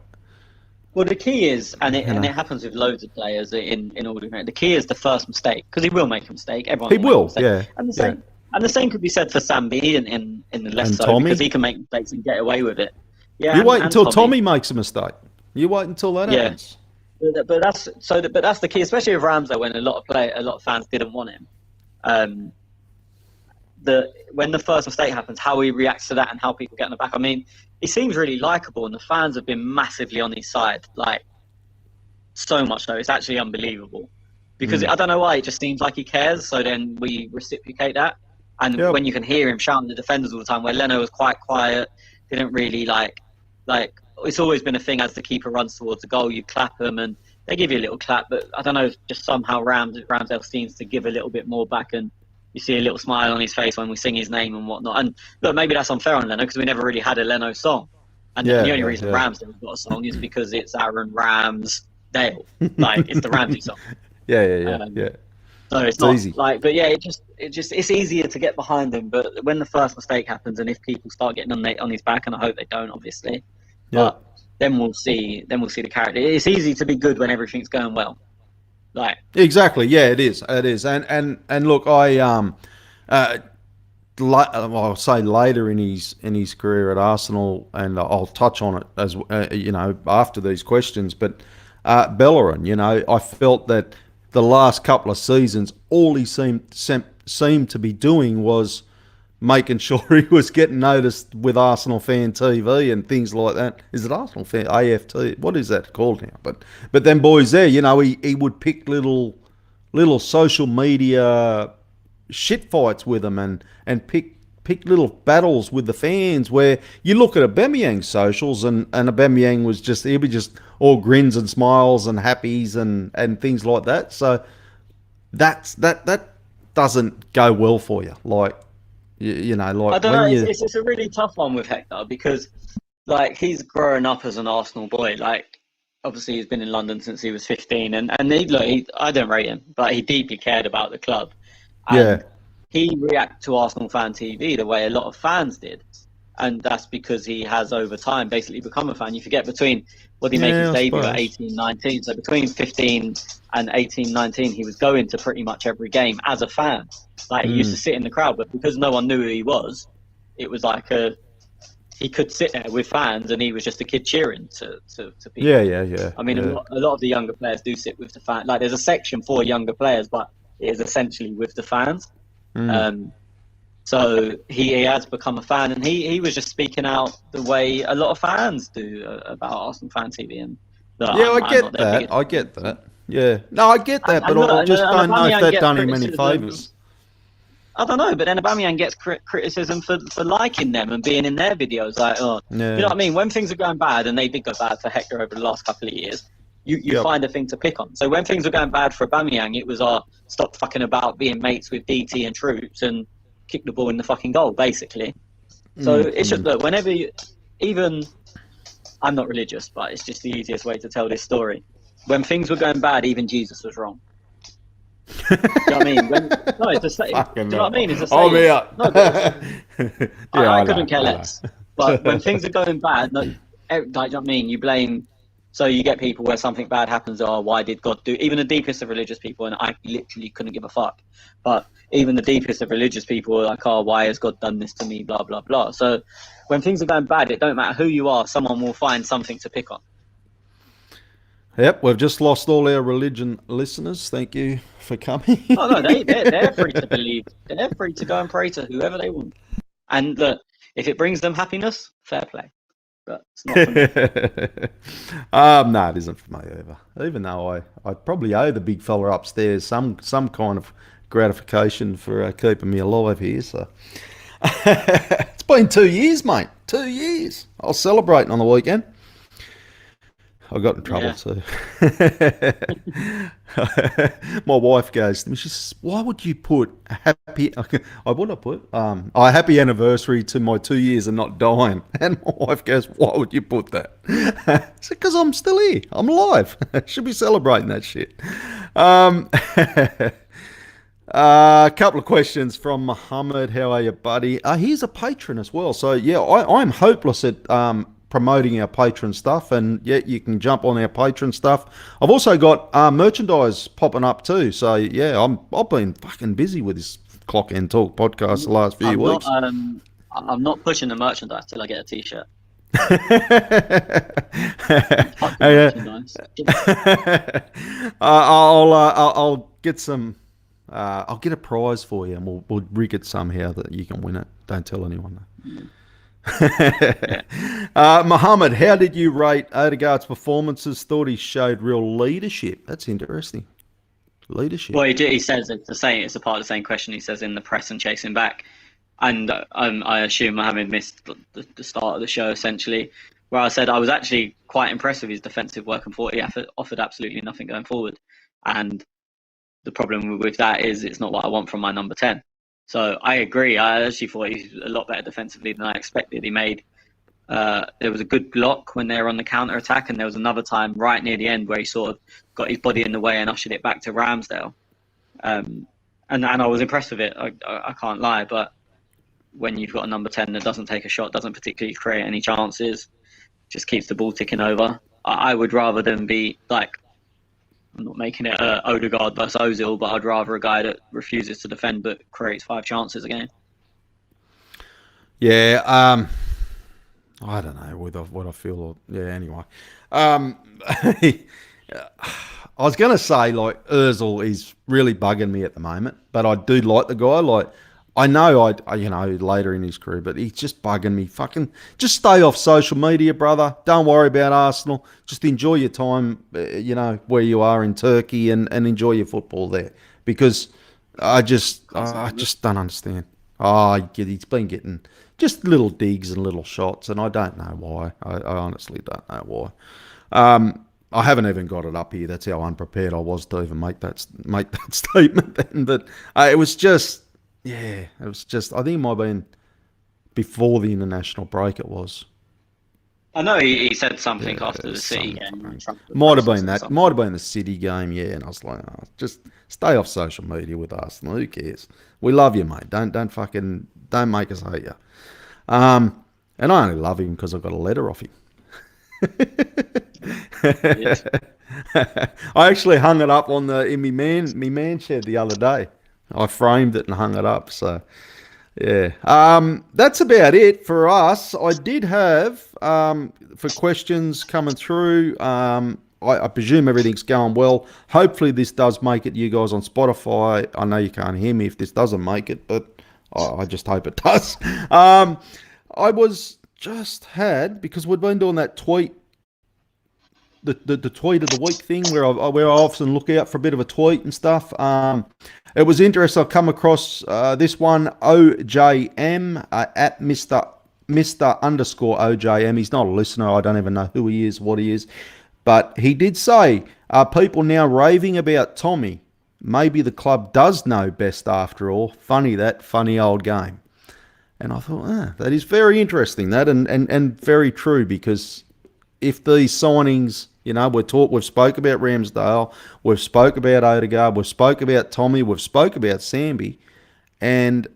well, the key is, and it happens with loads of players in order. The key is the first mistake because he will make a mistake. Everyone will, yeah. And the same could be said for Sam B in the left side because he can make mistakes and get away with it. Yeah, you wait until Tommy makes a mistake. You wait until that Yeah, happens. but that's so. But that's the key, especially with Ramsdale, when a lot of fans didn't want him. Um, when the first mistake happens, how he reacts to that and how people get on the back. I mean, he seems really likable, and the fans have been massively on his side. Like so much so, it's actually unbelievable. Because Mm. I don't know why, it just seems like he cares. So then we reciprocate that. And Yep. when you can hear him shouting at the defenders all the time, where Leno was quite quiet, didn't really like. It's always been a thing as the keeper runs towards the goal, you clap them and they give you a little clap. But I don't know, just somehow Ramsdale seems to give a little bit more back, and you see a little smile on his face when we sing his name and whatnot. And look, maybe that's unfair on Leno because we never really had a Leno song. And the Yeah, only yeah, reason yeah. Ramsdale's got a song is because it's Aaron Ramsdale. Like it's the Ramsey song. Yeah, yeah, yeah, Um, yeah. so it's It's not easy. like, but yeah, it's easier to get behind him. But when the first mistake happens, and if people start getting on his back, and I hope they don't, obviously, Yep. but then we'll see the character. It's easy to be good when everything's going well. Like, Exactly. Yeah, it is. It is. And look, uh, well, I'll say later in his career at Arsenal, and I'll touch on it as after these questions. But Bellerin, I felt that the last couple of seasons, all he seemed to be doing was making sure he was getting noticed with Arsenal fan TV and things like that. Is it Arsenal fan AFT? What is that called now? But then boys there, he would pick little social media shit fights with them and pick little battles with the fans where you look at Aubameyang's socials and Aubameyang he'd be just all grins and smiles and happies and things like that. So that doesn't go well for you. Like like I don't know. when you It's a really tough one with Hector because like he's growing up as an Arsenal boy. Like obviously he's been in London since he was 15, and I don't rate him, but he deeply cared about the club, yeah and he reacted to Arsenal fan TV the way a lot of fans did, and that's because he has over time basically become a fan. You forget between what did he make his yeah I debut at suppose 18, 19, so between 15 and 18, 19, he was going to pretty much every game as a fan. Like he used to sit in the crowd, but because no one knew who he was, it was like he could sit there with fans, and he was just a kid cheering to yeah people. yeah yeah I mean, yeah a lot of the younger players do sit with the fans. Like there's a section for younger players, but it is essentially with the fans. mm. Um, so he has become a fan, and he was just speaking out the way a lot of fans do about Arsenal fan TV. And look, Yeah, I I'm not get their that. biggest I fan, get so. that. Yeah. No, I get that, but And look, I just and don't know if Aubameyang that gets done him any criticism. favours. I don't know, but then Aubameyang gets criticism for liking them and being in their videos. Like, oh, you know Yeah. what I mean? When things are going bad, and they did go bad for Hector over the last couple of years, you Yep. find a thing to pick on. So when things were going bad for Aubameyang, it was stop fucking about being mates with DT and Troops and kick the ball in the fucking goal, basically. So it's just look, whenever even I'm not religious, but it's just the easiest way to tell this story. When things were going bad, even Jesus was wrong. Do you know what I mean? No, it's a saying. Do Fucking you know what I mean? hell. It's a I'm saying. out. No, but Yeah, I I couldn't know. care I know. less. But when things are going bad, no, like, do you know what I mean? You blame. So you get people where something bad happens. Oh, why did God do? Even the deepest of religious people, and I literally couldn't give a fuck. But even the deepest of religious people are like, oh, why has God done this to me? Blah blah blah. So when things are going bad, it don't matter who you are. Someone will find something to pick on. Yep, we've just lost all our religion listeners. Thank you for coming. Oh no, they're free to believe. They're free to go and pray to whoever they want. And look, if it brings them happiness, fair play. But it's not for me. No, it isn't for me either. Even though I probably owe the big fella upstairs some kind of gratification for keeping me alive here. So it's been 2 years, mate. 2 years. I was celebrating on the weekend. I got in trouble Yeah. too. My wife goes to me. She says, "Why would you put a happy? I would I put a happy anniversary to my 2 years and not dying?" And my wife goes, "Why would you put that?" I said, "Because I'm still here. I'm alive. Should be celebrating that shit." A couple of questions from Muhammad. How are you, buddy? He's a patron as well. So, yeah, I'm hopeless at promoting our patron stuff. And, yeah, you can jump on our patron stuff. I've also got merchandise popping up too. So, yeah, I've been fucking busy with this Clock and Talk podcast the last few I'm not weeks. I'm not pushing the merchandise till I get a t-shirt. Fucking Uh, merchandise. I'll get some. I'll get a prize for you, and we'll rig it somehow that you can win it. Don't tell anyone. Yeah. Mohammed, how did you rate Odegaard's performances? Thought he showed real leadership. That's interesting. Leadership. Well, he says it's the same. It's a part of the same question he says in the press and chasing back. And I assume I haven't missed the start of the show, essentially, where I said I was actually quite impressed with his defensive work and thought he offered absolutely nothing going forward. And the problem with that is it's not what I want from my number 10. So I agree. I actually thought he was a lot better defensively than I expected. There was a good block when they were on the counter attack, and there was another time right near the end where he sort of got his body in the way and ushered it back to Ramsdale. And I was impressed with it. I can't lie, but when you've got a number 10 that doesn't take a shot, doesn't particularly create any chances, just keeps the ball ticking over, I would rather than be like, I'm not making it Odegaard versus Ozil, but I'd rather a guy that refuses to defend but creates 5 chances a game. Yeah. I don't know what I feel. Yeah. Anyway. I was going to say, like, Ozil is really bugging me at the moment, but I do like the guy. Like, I know later in his career, but he's just bugging me. Fucking just stay off social media, brother. Don't worry about Arsenal. Just enjoy your time, where you are in Turkey, and enjoy your football there. Because I just don't understand. He's been getting just little digs and little shots, and I don't know why. I honestly don't know why. I haven't even got it up here. That's how unprepared I was to even make that statement then. But it was just. Yeah, it was just. I think it might have been before the international break. It was. I know he said something after the City game. Might have been that. Might have been the City game. Yeah, and I was like, just stay off social media with Arsenal. Who cares? We love you, mate. Don't make us hate you. And I only love him because I got a letter off him. I actually hung it up in me man shed the other day. I framed it and hung it up. So, yeah. That's about it for us. I did have, for questions coming through, I presume everything's going well. Hopefully this does make it to you guys on Spotify. I know you can't hear me if this doesn't make it, but I just hope it does. I was just because we've been doing that tweet, the tweet of the week thing where I often look out for a bit of a tweet and stuff. It was interesting. I've come across this one, OJM, at Mr. _OJM. He's not a listener. I don't even know who he is, what he is. But he did say, are people now raving about Tommy? Maybe the club does know best after all. Funny old game. And I thought, that is very interesting, that, and very true, because if these signings, we've spoke about Ramsdale, we've spoke about Odegaard, we've spoke about Tommy, we've spoke about Sambi, and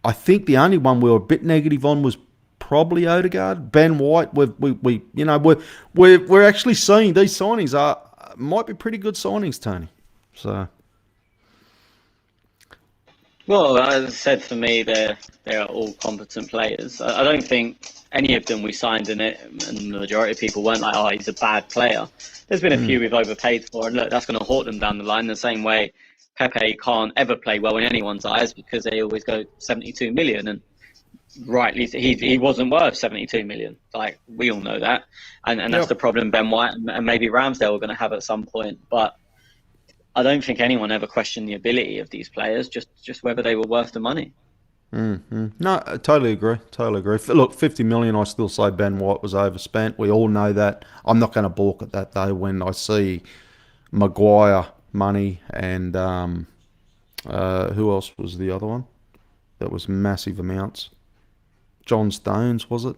I think the only one we were a bit negative on was probably Odegaard. Ben White, we're actually seeing these signings might be pretty good signings, Tony. So. Well, as I said, for me, they're all competent players. I don't think any of them we signed in it, and the majority of people weren't like, oh, he's a bad player. There's been a few we've overpaid for, and look, that's going to haunt them down the line. The same way Pepe can't ever play well in anyone's eyes because they always go 72 million, and rightly, he wasn't worth 72 million. Like, we all know that, and that's the problem Ben White and maybe Ramsdale are going to have at some point, but I don't think anyone ever questioned the ability of these players, just whether they were worth the money. Mm-hmm. No, I totally agree. Look, 50 million, I still say Ben White was overspent. We all know that. I'm not going to balk at that, though, when I see Maguire money and who else was the other one? That was massive amounts. John Stones, was it?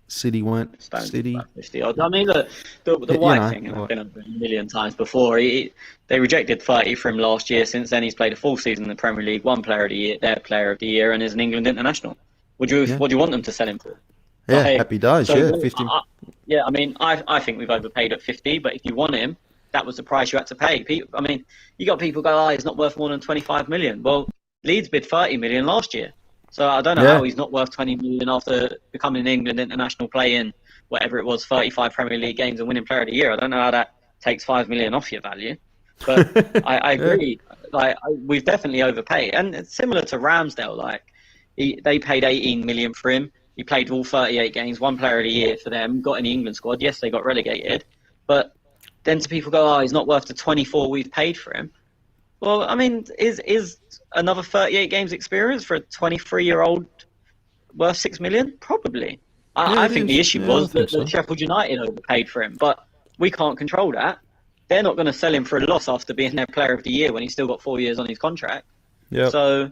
City went. City. 50 odd. I mean, look, the White thing, and I've been over a million times before. They rejected 30 from last year. Since then, he's played a full season in the Premier League, won Player of the Year, their Player of the Year, and is an England international. What do you want them to sell him for? Yeah, happy days. So, 50. I mean, I think we've overpaid at 50. But if you want him, that was the price you had to pay. I mean, you got people go, he's not worth more than 25 million. Well, Leeds bid 30 million last year. So I don't know Yeah, how he's not worth 20 million after becoming an England international, playing whatever it was, 35 Premier League games and winning Player of the Year. I don't know how that takes 5 million off your value, but I yeah, agree. Like we've definitely overpaid, and it's similar to Ramsdale. Like they paid 18 million for him. He played all 38 games, won Player of the Year for them, got in the England squad. Yes, they got relegated, but then to people go, oh, he's not worth the 24 we've paid for him. Well, I mean, is another 38 games experience for a 23-year-old worth 6 million? Probably. yeah. I It think the is. issue Yeah, I was think that so. Sheffield United overpaid for him, but we can't control that. They're not going to sell him for a loss after being their Player of the Year when he's still got 4 years on his contract. Yep, So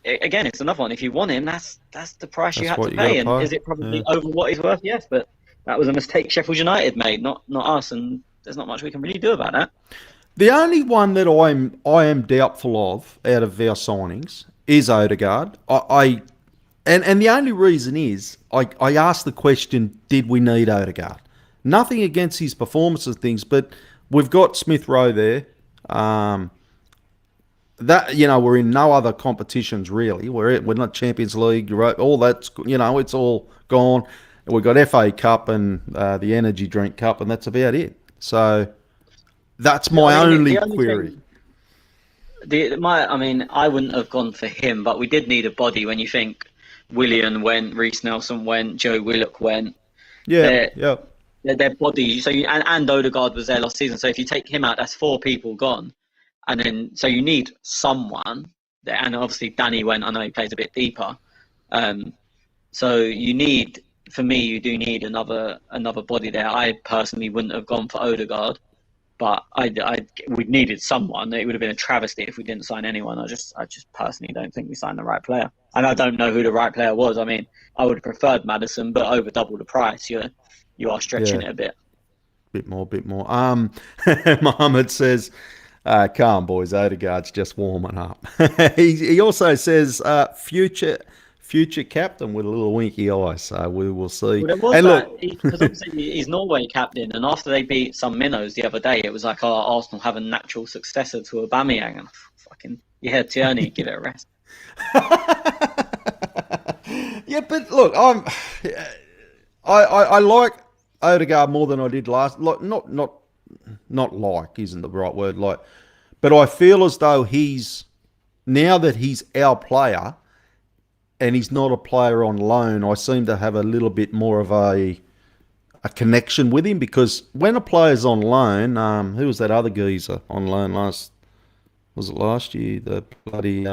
again, it's another one. If you want him, that's the price you that's had to what you got to pay. And pay. is it Yeah. probably over what he's worth? Yes, but that was a mistake Sheffield United made, not us. And there's not much we can really do about that. The only one that I am doubtful of out of our signings is Odegaard. And the only reason is I asked the question: did we need Odegaard? Nothing against his performance and things, but we've got Smith Rowe there. Um, that we're in no other competitions really. We're not Champions League. All that's it's all gone. We've got FA Cup and the Energy Drink Cup, and that's about it. So that's I my mean, only the only query. thing I mean, I wouldn't have gone for him, but we did need a body when you think Willian went, Reece Nelson went, Joe Willock went. Yeah, Their yeah, their body. So and Odegaard was there last season. So if you take him out, that's four people gone, and then so you need someone. And obviously Danny went. I know he plays a bit deeper. Um, so for me, you do need another body there. I personally wouldn't have gone for Odegaard. But we needed someone. It would have been a travesty if we didn't sign anyone. I just personally don't think we signed the right player, and I don't know who the right player was. I mean, I would have preferred Madison, but over double the price, you are stretching yeah. it a bit. Bit more, bit more. Mohammed says, "Come on, boys. Odegaard's just warming up." he also says, "Future captain" with a little winky eye. So we will see. Well, there was And that look, because obviously he's Norway captain, and after they beat some minnows the other day, it was like, oh, Arsenal have a natural successor to Aubameyang, and fucking yeah, Tierney, give it a rest. yeah, but look, I like Odegaard more than I did last. Like, not like isn't the right word. Like, but I feel as though he's now that he's our player and he's not a player on loan. I seem to have a little bit more of a connection with him because when a player's on loan, who was that other geezer on loan last? Was it last year? The bloody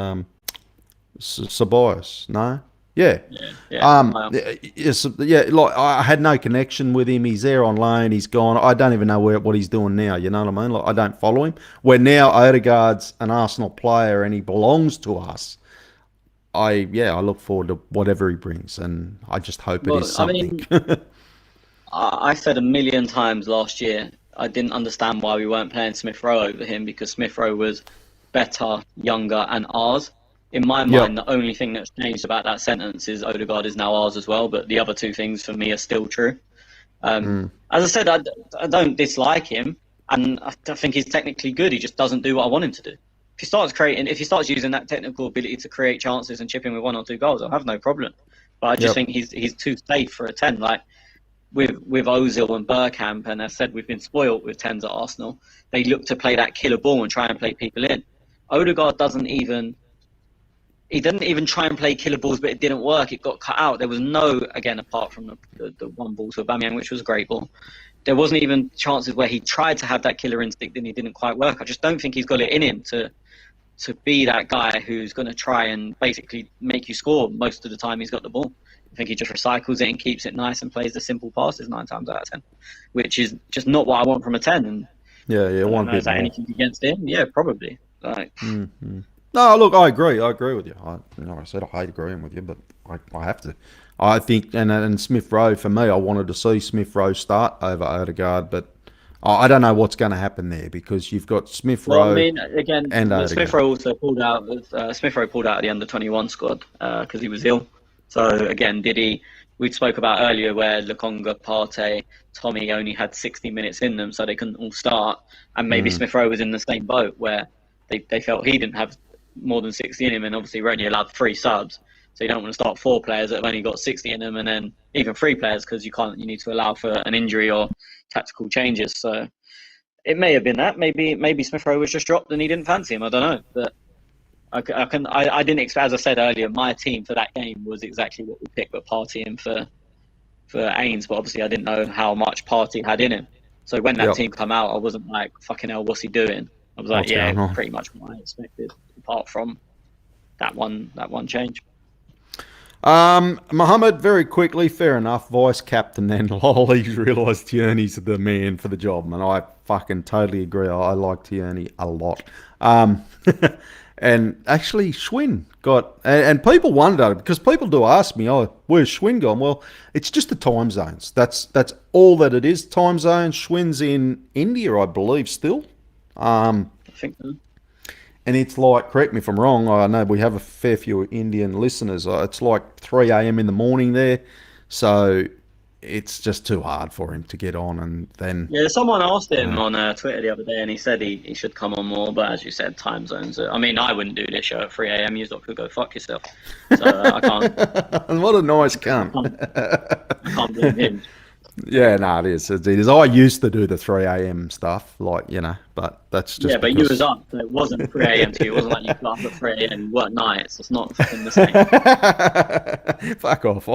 Sabias? No. Yeah. Yeah, yeah, Yes, yeah. Like I had no connection with him. He's there on loan. He's gone. I don't even know what he's doing now. You know what I mean? Like I don't follow him. Where now Odegaard's an Arsenal player and he belongs to us. I look forward to whatever he brings, and I just hope it is Well, I something. mean, I said a million times last year I didn't understand why we weren't playing Smith Rowe over him because Smith Rowe was better, younger, and ours. In my mind, Yep. the only thing that's changed about that sentence is Odegaard is now ours as well, but the other two things for me are still true. As I said, I don't dislike him, and I think he's technically good. He just doesn't do what I want him to do. If he starts using that technical ability to create chances and chip in with one or two goals, I'll have no problem. But I just Yep. think he's too safe for a 10. Like with Ozil and Bergkamp, and I said we've been spoilt with 10s at Arsenal. They look to play that killer ball and try and play people in. Odegaard doesn't even. He didn't even try and play killer balls, but it didn't work. It got cut out. There was no, again, apart from the one ball to Aubameyang, which was a great ball. There wasn't even chances where he tried to have that killer instinct and he didn't quite work. I just don't think he's got it in him to be that guy who's going to try and basically make you score most of the time he's got the ball. I think he just recycles it and keeps it nice and plays the simple passes 9 times out of 10, which is just not what I want from a 10. And Yeah, yeah, I don't one know, is bit that more. anything against him? Yeah, probably. Like, No, look, I agree. I agree with you. I said I hate agreeing with you, but I have to. I think, and Smith Rowe, for me, I wanted to see Smith Rowe start over Odegaard, but I don't know what's going to happen there because you've got Smith well, I Rowe mean, again, and Smith Odegaard. Rowe also pulled out. Smith Rowe pulled out of the under-21 squad because he was ill. So again, did he? We spoke about earlier where Lukonga, Partey, Tommy only had 60 minutes in them, so they couldn't all start. And maybe Smith Rowe was in the same boat where they felt he didn't have more than 60 in him, and obviously we're only allowed 3 subs. So you don't want to start 4 players that have only got 60 in them, and then even 3 players because you need to allow for an injury or tactical changes. So it may have been that. Maybe Smith Rowe was just dropped and he didn't fancy him. I don't know, but I didn't expect. As I said earlier, my team for that game was exactly what we picked, but Partey in for Ains. But obviously, I didn't know how much Partey had in him. So when that team come out, I wasn't like, fucking hell, what's he doing? I was like, yeah, pretty much what I expected, apart from that one change. Mohammed, very quickly, fair enough, vice captain then. Lol, he's realised Tierney's the man for the job, and I fucking totally agree. I like Tierney a lot. And actually, Schwinn got, and people wonder, because people do ask me, oh, where's Schwinn gone? Well, it's just the time zones. That's all that it is. Time zones. Schwinn's in India, I believe, still. I think so. And it's like, correct me if I'm wrong, I know we have a fair few Indian listeners. It's like 3 a.m. in the morning there. So it's just too hard for him to get on. And then. Yeah, someone asked him on Twitter the other day, and he said he should come on more. But as you said, time zones. I mean, I wouldn't do this show at 3 a.m. You could go fuck yourself. So I can't. And what a nice cunt. I can't blame him. Yeah, no, it is. It is. I used to do the 3 a.m. stuff, like, but that's just. Yeah, but you was up. So it wasn't 3 a.m. to you. It wasn't like you got up at 3 a.m. You work nights. It's not fucking the same. Fuck off.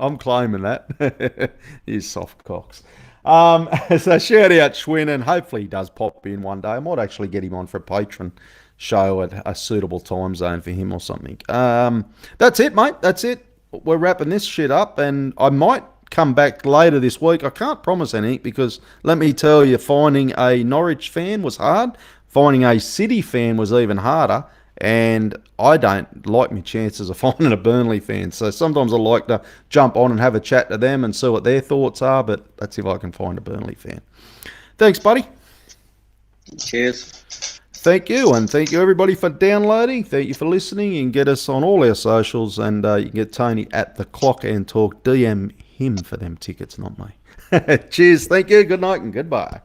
I'm claiming that. You soft cocks. So shout out Schwinn, and hopefully he does pop in one day. I might actually get him on for a patron show at a suitable time zone for him or something. That's it, mate. That's it. We're wrapping this shit up, and I might come back later this week. I can't promise anything because let me tell you, finding a Norwich fan was hard. Finding a City fan was even harder. And I don't like my chances of finding a Burnley fan. So sometimes I like to jump on and have a chat to them and see what their thoughts are. But that's if I can find a Burnley fan. Thanks, buddy. Cheers. Thank you, and thank you everybody for downloading. Thank you for listening. You can get us on all our socials, and you can get Tony at the Clock and Talk. DM him for them tickets, not me. Cheers, thank you, good night, and goodbye.